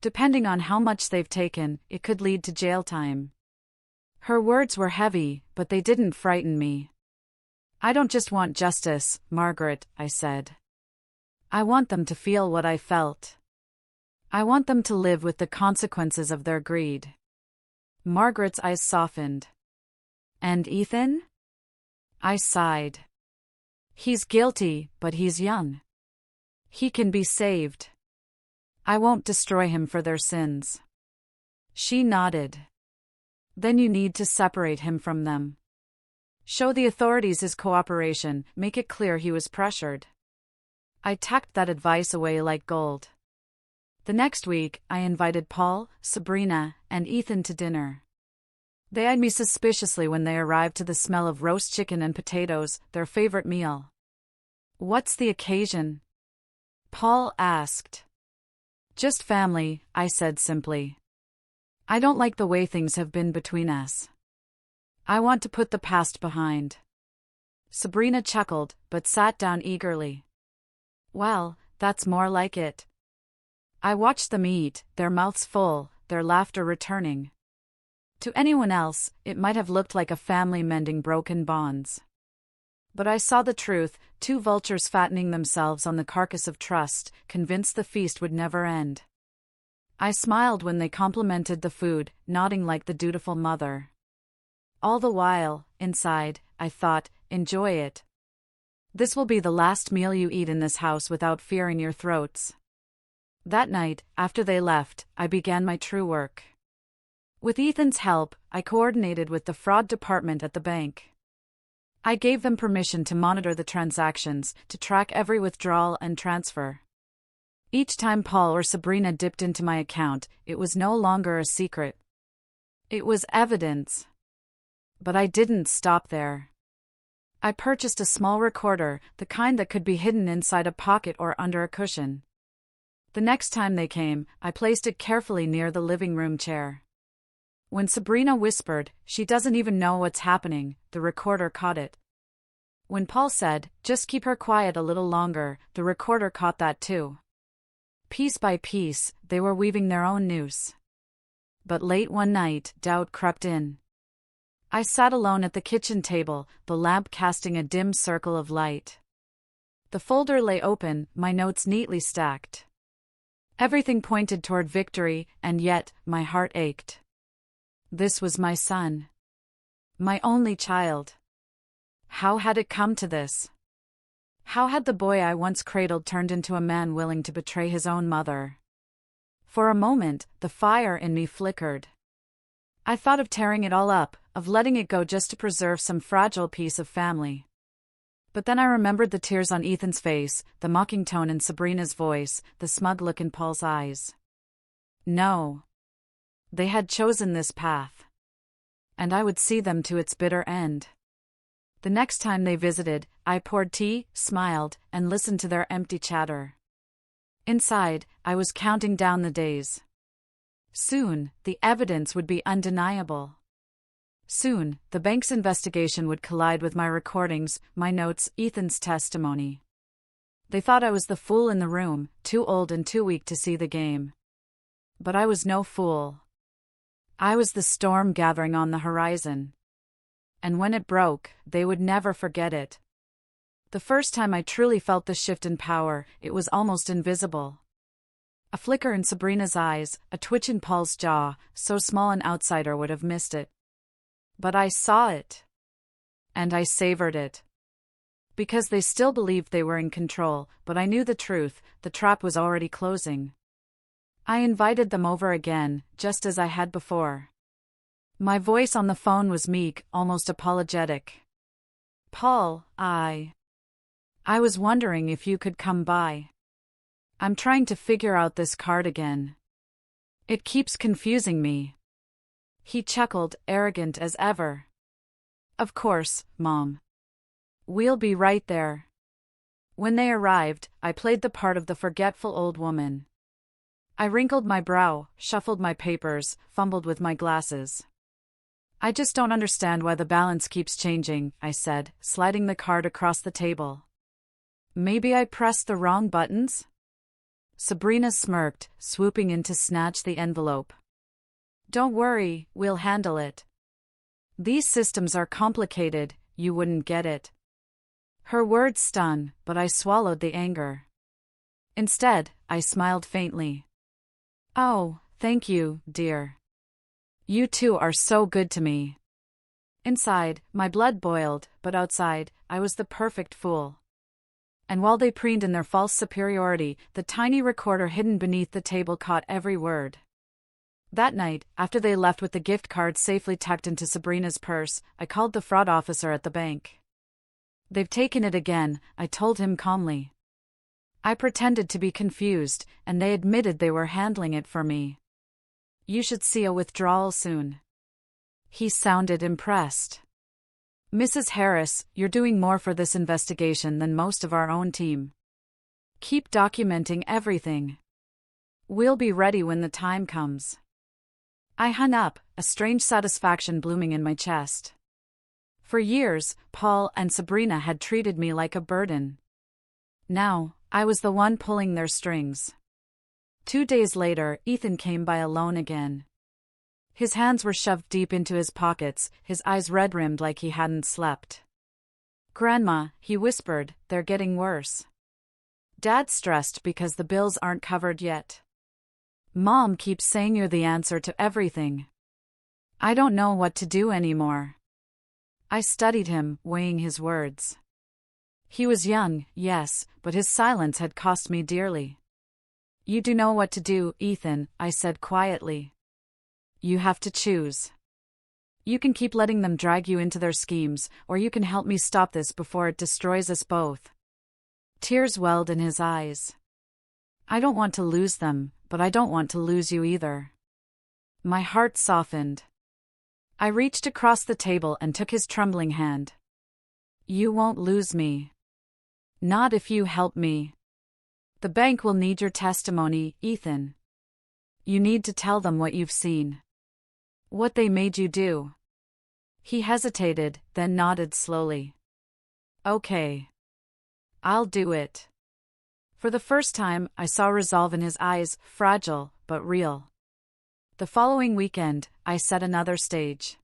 Depending on how much they've taken, it could lead to jail time." Her words were heavy, but they didn't frighten me. "I don't just want justice, Margaret," I said. "I want them to feel what I felt. I want them to live with the consequences of their greed." Margaret's eyes softened. "And Ethan?" I sighed. "He's guilty, but he's young. He can be saved. I won't destroy him for their sins." She nodded. "Then you need to separate him from them. Show the authorities his cooperation, make it clear he was pressured." I tucked that advice away like gold. The next week, I invited Paul, Sabrina, and Ethan to dinner. They eyed me suspiciously when they arrived to the smell of roast chicken and potatoes, their favorite meal. "What's the occasion?" Paul asked. "Just family," I said simply. "I don't like the way things have been between us. I want to put the past behind." Sabrina chuckled, but sat down eagerly. "Well, that's more like it." I watched them eat, their mouths full, their laughter returning. To anyone else, it might have looked like a family mending broken bonds. But I saw the truth, two vultures fattening themselves on the carcass of trust, convinced the feast would never end. I smiled when they complimented the food, nodding like the dutiful mother. All the while, inside, I thought, enjoy it. This will be the last meal you eat in this house without fear in your throats. That night, after they left, I began my true work. With Ethan's help, I coordinated with the fraud department at the bank. I gave them permission to monitor the transactions, to track every withdrawal and transfer. Each time Paul or Sabrina dipped into my account, it was no longer a secret. It was evidence. But I didn't stop there. I purchased a small recorder, the kind that could be hidden inside a pocket or under a cushion. The next time they came, I placed it carefully near the living room chair. When Sabrina whispered, "She doesn't even know what's happening," the recorder caught it. When Paul said, "Just keep her quiet a little longer," the recorder caught that too. Piece by piece, they were weaving their own noose. But late one night, doubt crept in. I sat alone at the kitchen table, the lamp casting a dim circle of light. The folder lay open, my notes neatly stacked. Everything pointed toward victory, and yet, my heart ached. This was my son. My only child. How had it come to this? How had the boy I once cradled turned into a man willing to betray his own mother? For a moment, the fire in me flickered. I thought of tearing it all up, of letting it go just to preserve some fragile piece of family. But then I remembered the tears on Ethan's face, the mocking tone in Sabrina's voice, the smug look in Paul's eyes. No. They had chosen this path. And I would see them to its bitter end. The next time they visited, I poured tea, smiled, and listened to their empty chatter. Inside, I was counting down the days. Soon, the evidence would be undeniable. Soon, the bank's investigation would collide with my recordings, my notes, Ethan's testimony. They thought I was the fool in the room, too old and too weak to see the game. But I was no fool. I was the storm gathering on the horizon. And when it broke, they would never forget it. The first time I truly felt the shift in power, it was almost invisible. A flicker in Sabrina's eyes, a twitch in Paul's jaw, so small an outsider would have missed it. But I saw it. And I savored it. Because they still believed they were in control, but I knew the truth, the trap was already closing. I invited them over again, just as I had before. My voice on the phone was meek, almost apologetic. Paul, I was wondering if you could come by. I'm trying to figure out this card again. It keeps confusing me. He chuckled, arrogant as ever. Of course, Mom. We'll be right there. When they arrived, I played the part of the forgetful old woman. I wrinkled my brow, shuffled my papers, fumbled with my glasses. I just don't understand why the balance keeps changing, I said, sliding the card across the table. Maybe I pressed the wrong buttons? Sabrina smirked, swooping in to snatch the envelope. Don't worry, we'll handle it. These systems are complicated, you wouldn't get it. Her words stung, but I swallowed the anger. Instead, I smiled faintly. Oh, thank you, dear. You two are so good to me. Inside, my blood boiled, but outside, I was the perfect fool. And while they preened in their false superiority, the tiny recorder hidden beneath the table caught every word. That night, after they left with the gift card safely tucked into Sabrina's purse, I called the fraud officer at the bank. They've taken it again, I told him calmly. I pretended to be confused, and they admitted they were handling it for me. You should see a withdrawal soon. He sounded impressed. Mrs. Harris, you're doing more for this investigation than most of our own team. Keep documenting everything. We'll be ready when the time comes. I hung up, a strange satisfaction blooming in my chest. For years, Paul and Sabrina had treated me like a burden. Now, I was the one pulling their strings. 2 days later, Ethan came by alone again. His hands were shoved deep into his pockets, his eyes red-rimmed like he hadn't slept. Grandma, he whispered, they're getting worse. Dad's stressed because the bills aren't covered yet. Mom keeps saying you're the answer to everything. I don't know what to do anymore. I studied him, weighing his words. He was young, yes, but his silence had cost me dearly. You do know what to do, Ethan, I said quietly. You have to choose. You can keep letting them drag you into their schemes, or you can help me stop this before it destroys us both. Tears welled in his eyes. I don't want to lose them, but I don't want to lose you either. My heart softened. I reached across the table and took his trembling hand. You won't lose me. Not if you help me. The bank will need your testimony, Ethan. You need to tell them what you've seen. What they made you do. He hesitated, then nodded slowly. Okay. I'll do it. For the first time, I saw resolve in his eyes, fragile, but real. The following weekend, I set another stage.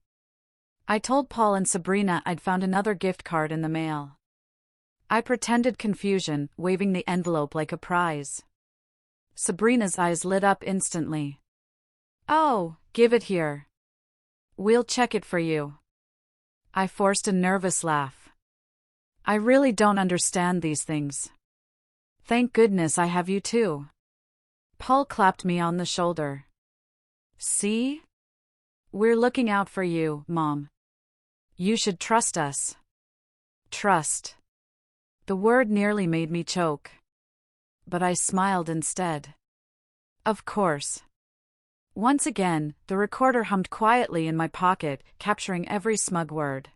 I told Paul and Sabrina I'd found another gift card in the mail. I pretended confusion, waving the envelope like a prize. Sabrina's eyes lit up instantly. Oh, give it here. We'll check it for you. I forced a nervous laugh. I really don't understand these things. Thank goodness I have you too. Paul clapped me on the shoulder. See? We're looking out for you, Mom. You should trust us. Trust. The word nearly made me choke. But I smiled instead. Of course. Once again, the recorder hummed quietly in my pocket, capturing every smug word.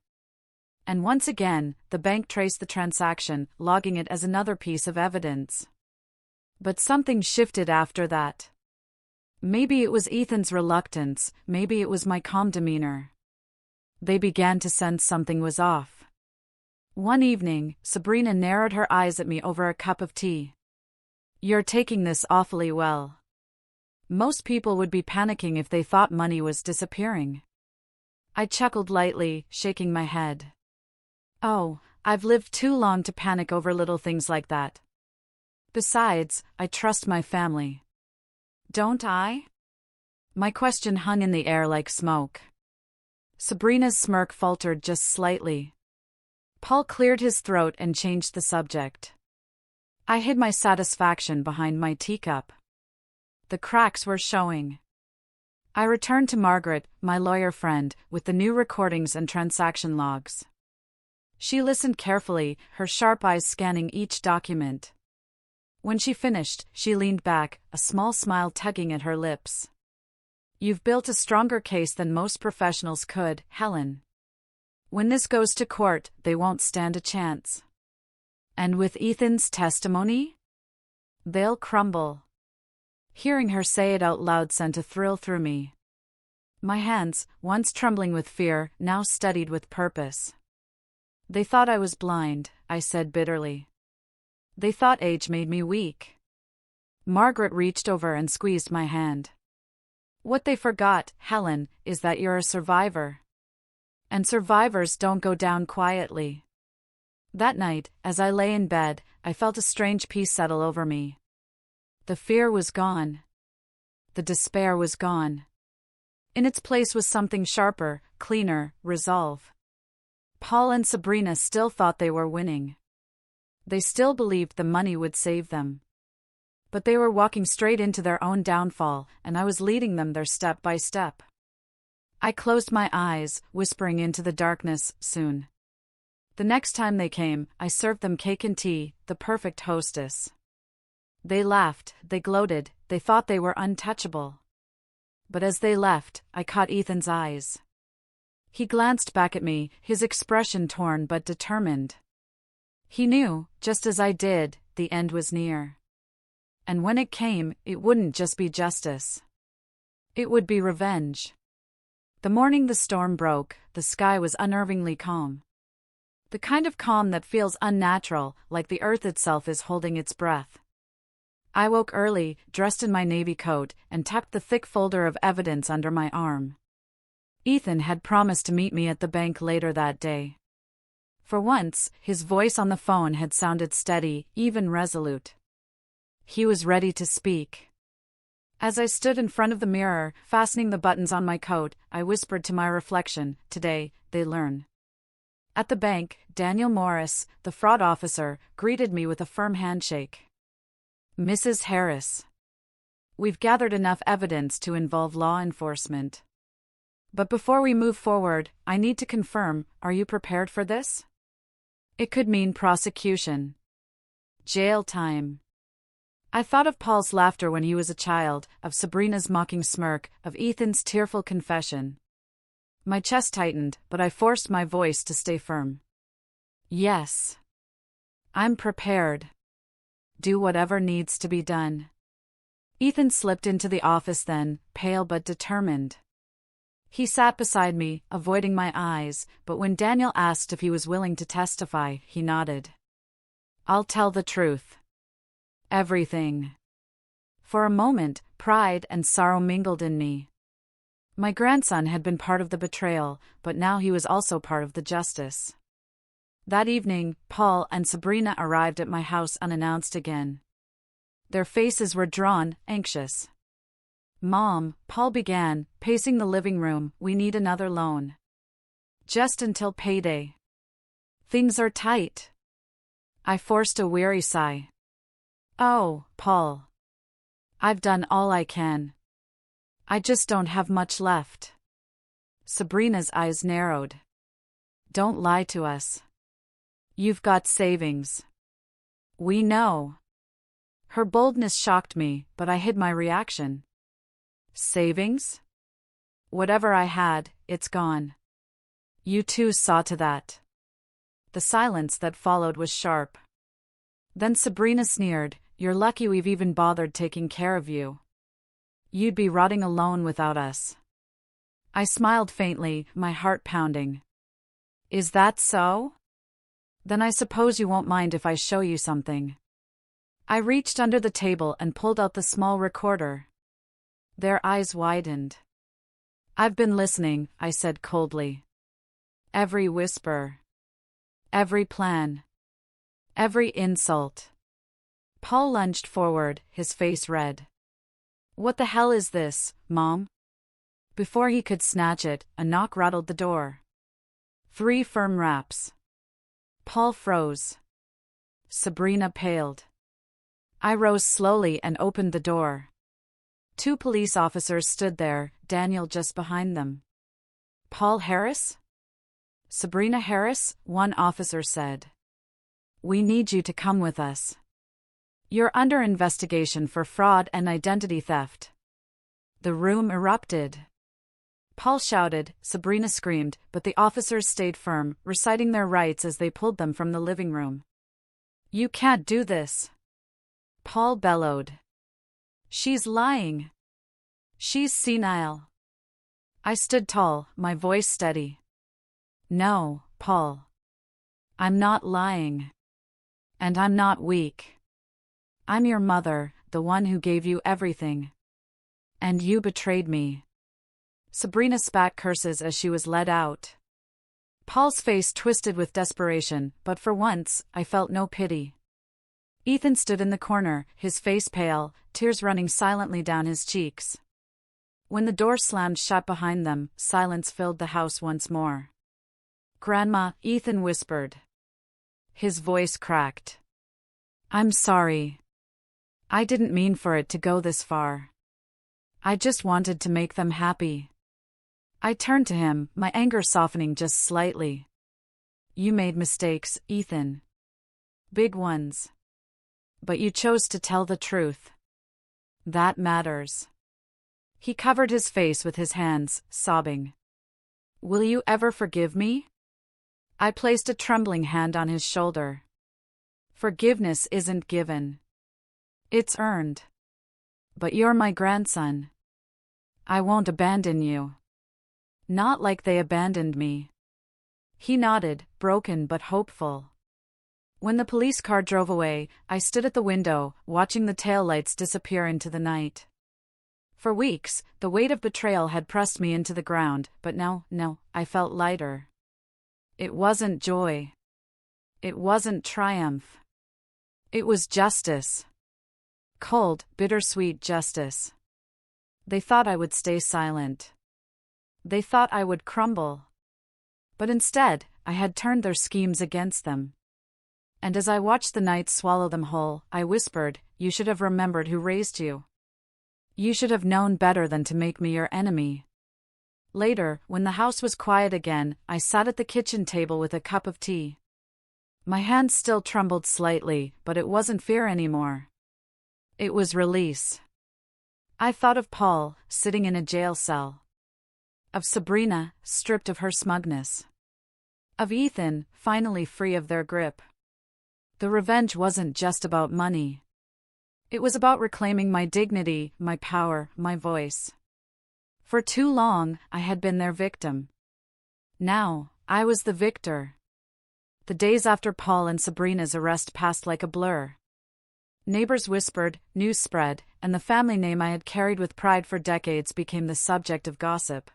And once again, the bank traced the transaction, logging it as another piece of evidence. But something shifted after that. Maybe it was Ethan's reluctance, maybe it was my calm demeanor. They began to sense something was off. One evening, Sabrina narrowed her eyes at me over a cup of tea. You're taking this awfully well. Most people would be panicking if they thought money was disappearing. I chuckled lightly, shaking my head. Oh, I've lived too long to panic over little things like that. Besides, I trust my family. Don't I? My question hung in the air like smoke. Sabrina's smirk faltered just slightly. Paul cleared his throat and changed the subject. I hid my satisfaction behind my teacup. The cracks were showing. I returned to Margaret, my lawyer friend, with the new recordings and transaction logs. She listened carefully, her sharp eyes scanning each document. When she finished, she leaned back, a small smile tugging at her lips. You've built a stronger case than most professionals could, Helen. When this goes to court, they won't stand a chance. And with Ethan's testimony? They'll crumble. Hearing her say it out loud sent a thrill through me. My hands, once trembling with fear, now steadied with purpose. They thought I was blind, I said bitterly. They thought age made me weak. Margaret reached over and squeezed my hand. What they forgot, Helen, is that you're a survivor. And survivors don't go down quietly. That night, as I lay in bed, I felt a strange peace settle over me. The fear was gone. The despair was gone. In its place was something sharper, cleaner, resolve. Paul and Sabrina still thought they were winning. They still believed the money would save them. But they were walking straight into their own downfall, and I was leading them there step by step. I closed my eyes, whispering into the darkness, soon. The next time they came, I served them cake and tea, the perfect hostess. They laughed, they gloated, they thought they were untouchable. But as they left, I caught Ethan's eyes. He glanced back at me, his expression torn but determined. He knew, just as I did, the end was near. And when it came, it wouldn't just be justice. It would be revenge. The morning the storm broke, the sky was unnervingly calm. The kind of calm that feels unnatural, like the earth itself is holding its breath. I woke early, dressed in my navy coat, and tucked the thick folder of evidence under my arm. Ethan had promised to meet me at the bank later that day. For once, his voice on the phone had sounded steady, even resolute. He was ready to speak. As I stood in front of the mirror, fastening the buttons on my coat, I whispered to my reflection, today, they learn. At the bank, Daniel Morris, the fraud officer, greeted me with a firm handshake. Mrs. Harris. We've gathered enough evidence to involve law enforcement. But before we move forward, I need to confirm, are you prepared for this? It could mean prosecution. Jail time. I thought of Paul's laughter when he was a child, of Sabrina's mocking smirk, of Ethan's tearful confession. My chest tightened, but I forced my voice to stay firm. Yes. I'm prepared. Do whatever needs to be done. Ethan slipped into the office then, pale but determined. He sat beside me, avoiding my eyes, but when Daniel asked if he was willing to testify, he nodded. I'll tell the truth. Everything. For a moment, pride and sorrow mingled in me. My grandson had been part of the betrayal, but now he was also part of the justice. That evening, Paul and Sabrina arrived at my house unannounced again. Their faces were drawn, anxious. Mom, Paul began, pacing the living room, we need another loan. Just until payday. Things are tight. I forced a weary sigh. Oh, Paul. I've done all I can. I just don't have much left. Sabrina's eyes narrowed. Don't lie to us. You've got savings. We know. Her boldness shocked me, but I hid my reaction. Savings? Whatever I had, it's gone. You two saw to that. The silence that followed was sharp. Then Sabrina sneered, you're lucky we've even bothered taking care of you. You'd be rotting alone without us. I smiled faintly, my heart pounding. Is that so? Then I suppose you won't mind if I show you something. I reached under the table and pulled out the small recorder. Their eyes widened. I've been listening, I said coldly. Every whisper. Every plan. Every insult. Paul lunged forward, his face red. What the hell is this, Mom? Before he could snatch it, a knock rattled the door. 3 firm raps. Paul froze. Sabrina paled. I rose slowly and opened the door. 2 police officers stood there, Daniel just behind them. Paul Harris? Sabrina Harris, one officer said. We need you to come with us. You're under investigation for fraud and identity theft. The room erupted. Paul shouted, Sabrina screamed, but the officers stayed firm, reciting their rights as they pulled them from the living room. You can't do this. Paul bellowed. She's lying. She's senile. I stood tall, my voice steady. No, Paul. I'm not lying. And I'm not weak. I'm your mother, the one who gave you everything. And you betrayed me. Sabrina spat curses as she was led out. Paul's face twisted with desperation, but for once, I felt no pity. Ethan stood in the corner, his face pale, tears running silently down his cheeks. When the door slammed shut behind them, silence filled the house once more. Grandma, Ethan whispered. His voice cracked. I'm sorry. I didn't mean for it to go this far. I just wanted to make them happy. I turned to him, my anger softening just slightly. You made mistakes, Ethan. Big ones. But you chose to tell the truth. That matters. He covered his face with his hands, sobbing. Will you ever forgive me? I placed a trembling hand on his shoulder. Forgiveness isn't given. It's earned. But you're my grandson. I won't abandon you. Not like they abandoned me. He nodded, broken but hopeful. When the police car drove away, I stood at the window, watching the taillights disappear into the night. For weeks, the weight of betrayal had pressed me into the ground, but now, I felt lighter. It wasn't joy. It wasn't triumph. It was justice. Cold, bittersweet justice. They thought I would stay silent. They thought I would crumble. But instead, I had turned their schemes against them. And as I watched the night swallow them whole, I whispered, you should have remembered who raised you. You should have known better than to make me your enemy. Later, when the house was quiet again, I sat at the kitchen table with a cup of tea. My hands still trembled slightly, but it wasn't fear anymore. It was release. I thought of Paul, sitting in a jail cell. Of Sabrina, stripped of her smugness. Of Ethan, finally free of their grip. The revenge wasn't just about money. It was about reclaiming my dignity, my power, my voice. For too long, I had been their victim. Now, I was the victor. The days after Paul and Sabrina's arrest passed like a blur. Neighbors whispered, news spread, and the family name I had carried with pride for decades became the subject of gossip.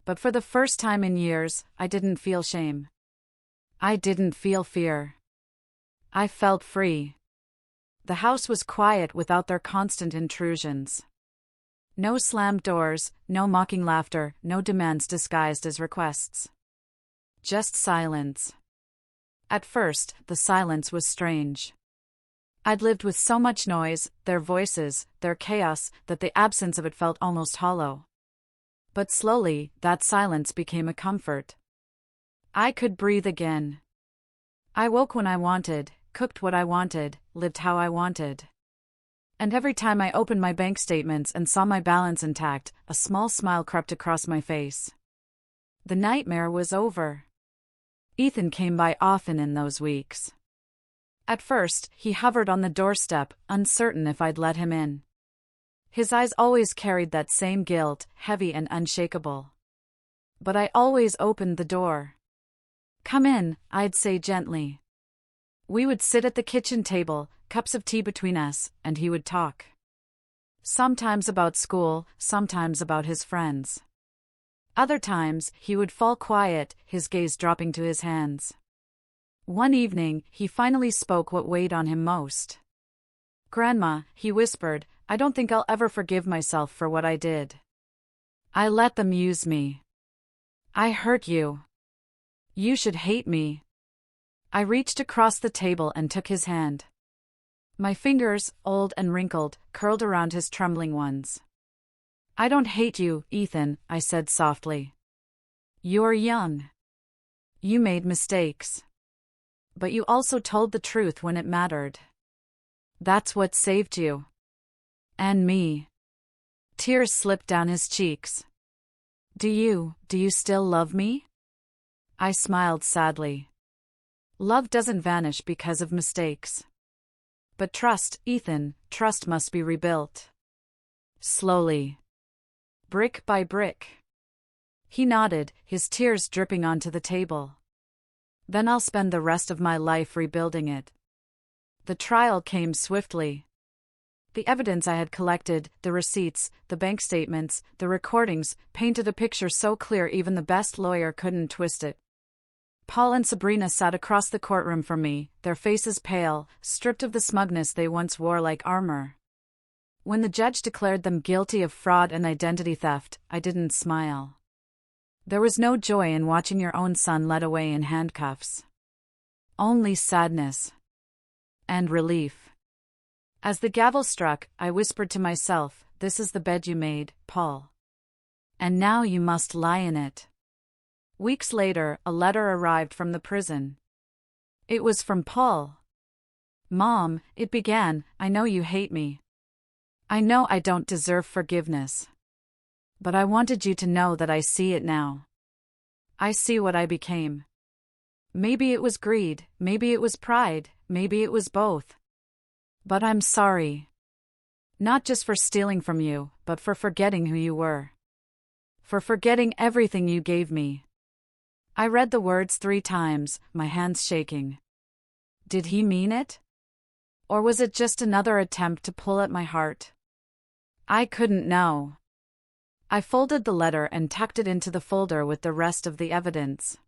But for the first time in years, I didn't feel shame. I didn't feel fear. I felt free. The house was quiet without their constant intrusions. No slammed doors, no mocking laughter, no demands disguised as requests. Just silence. At first, the silence was strange. I'd lived with so much noise, their voices, their chaos, that the absence of it felt almost hollow. But slowly, that silence became a comfort. I could breathe again. I woke when I wanted, cooked what I wanted, lived how I wanted. And every time I opened my bank statements and saw my balance intact, a small smile crept across my face. The nightmare was over. Ethan came by often in those weeks. At first, he hovered on the doorstep, uncertain if I'd let him in. His eyes always carried that same guilt, heavy and unshakable. But I always opened the door. Come in, I'd say gently. We would sit at the kitchen table, cups of tea between us, and he would talk. Sometimes about school, sometimes about his friends. Other times, he would fall quiet, his gaze dropping to his hands. One evening, he finally spoke what weighed on him most. "Grandma," he whispered, "I don't think I'll ever forgive myself for what I did. I let them use me. I hurt you. You should hate me." I reached across the table and took his hand. My fingers, old and wrinkled, curled around his trembling ones. "I don't hate you, Ethan," I said softly. "You're young. You made mistakes. But you also told the truth when it mattered. That's what saved you. And me." Tears slipped down his cheeks. Do you still love me?" I smiled sadly. Love doesn't vanish because of mistakes. But trust, Ethan, trust must be rebuilt. Slowly. Brick by brick. He nodded, his tears dripping onto the table. "Then I'll spend the rest of my life rebuilding it." The trial came swiftly. The evidence I had collected, the receipts, the bank statements, the recordings, painted a picture so clear even the best lawyer couldn't twist it. Paul and Sabrina sat across the courtroom from me, their faces pale, stripped of the smugness they once wore like armor. When the judge declared them guilty of fraud and identity theft, I didn't smile. There was no joy in watching your own son led away in handcuffs. Only sadness. And relief. As the gavel struck, I whispered to myself, "This is the bed you made, Paul. And now you must lie in it." Weeks later, a letter arrived from the prison. It was from Paul. "Mom," it began, "I know you hate me. I know I don't deserve forgiveness. But I wanted you to know that I see it now. I see what I became. Maybe it was greed, maybe it was pride, maybe it was both. But I'm sorry. Not just for stealing from you, but for forgetting who you were. For forgetting everything you gave me." I read the words 3 times, my hands shaking. Did he mean it? Or was it just another attempt to pull at my heart? I couldn't know. I folded the letter and tucked it into the folder with the rest of the evidence.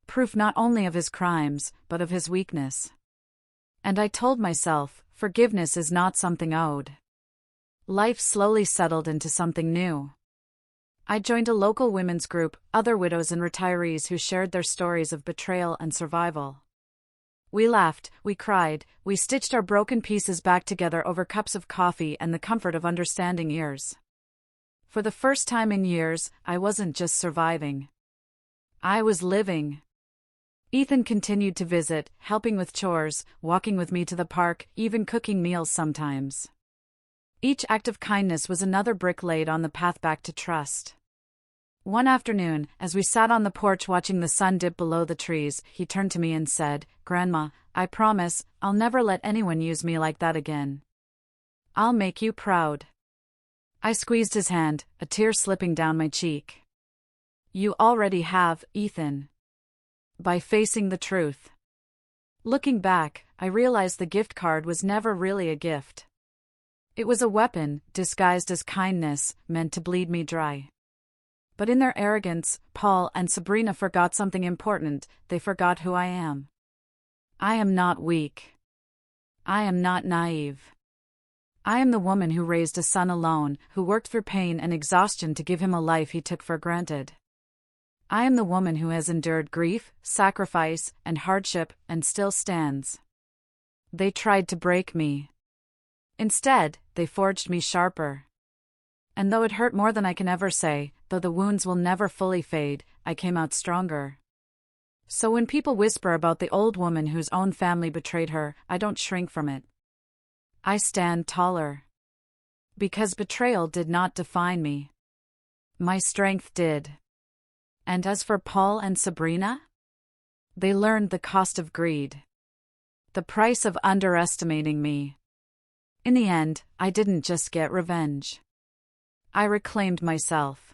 Proof not only of his crimes, but of his weakness. And I told myself, forgiveness is not something owed. Life slowly settled into something new. I joined a local women's group, other widows and retirees who shared their stories of betrayal and survival. We laughed, we cried, we stitched our broken pieces back together over cups of coffee and the comfort of understanding ears. For the first time in years, I wasn't just surviving. I was living. Ethan continued to visit, helping with chores, walking with me to the park, even cooking meals sometimes. Each act of kindness was another brick laid on the path back to trust. One afternoon, as we sat on the porch watching the sun dip below the trees, he turned to me and said, "Grandma, I promise, I'll never let anyone use me like that again. I'll make you proud." I squeezed his hand, a tear slipping down my cheek. "You already have, Ethan. By facing the truth." Looking back, I realized the gift card was never really a gift. It was a weapon, disguised as kindness, meant to bleed me dry. But in their arrogance, Paul and Sabrina forgot something important. They forgot who I am. I am not weak. I am not naive. I am the woman who raised a son alone, who worked through pain and exhaustion to give him a life he took for granted. I am the woman who has endured grief, sacrifice, and hardship, and still stands. They tried to break me. Instead, they forged me sharper. And though it hurt more than I can ever say, though the wounds will never fully fade, I came out stronger. So when people whisper about the old woman whose own family betrayed her, I don't shrink from it. I stand taller. Because betrayal did not define me. My strength did. And as for Paul and Sabrina? They learned the cost of greed. The price of underestimating me. In the end, I didn't just get revenge. I reclaimed myself.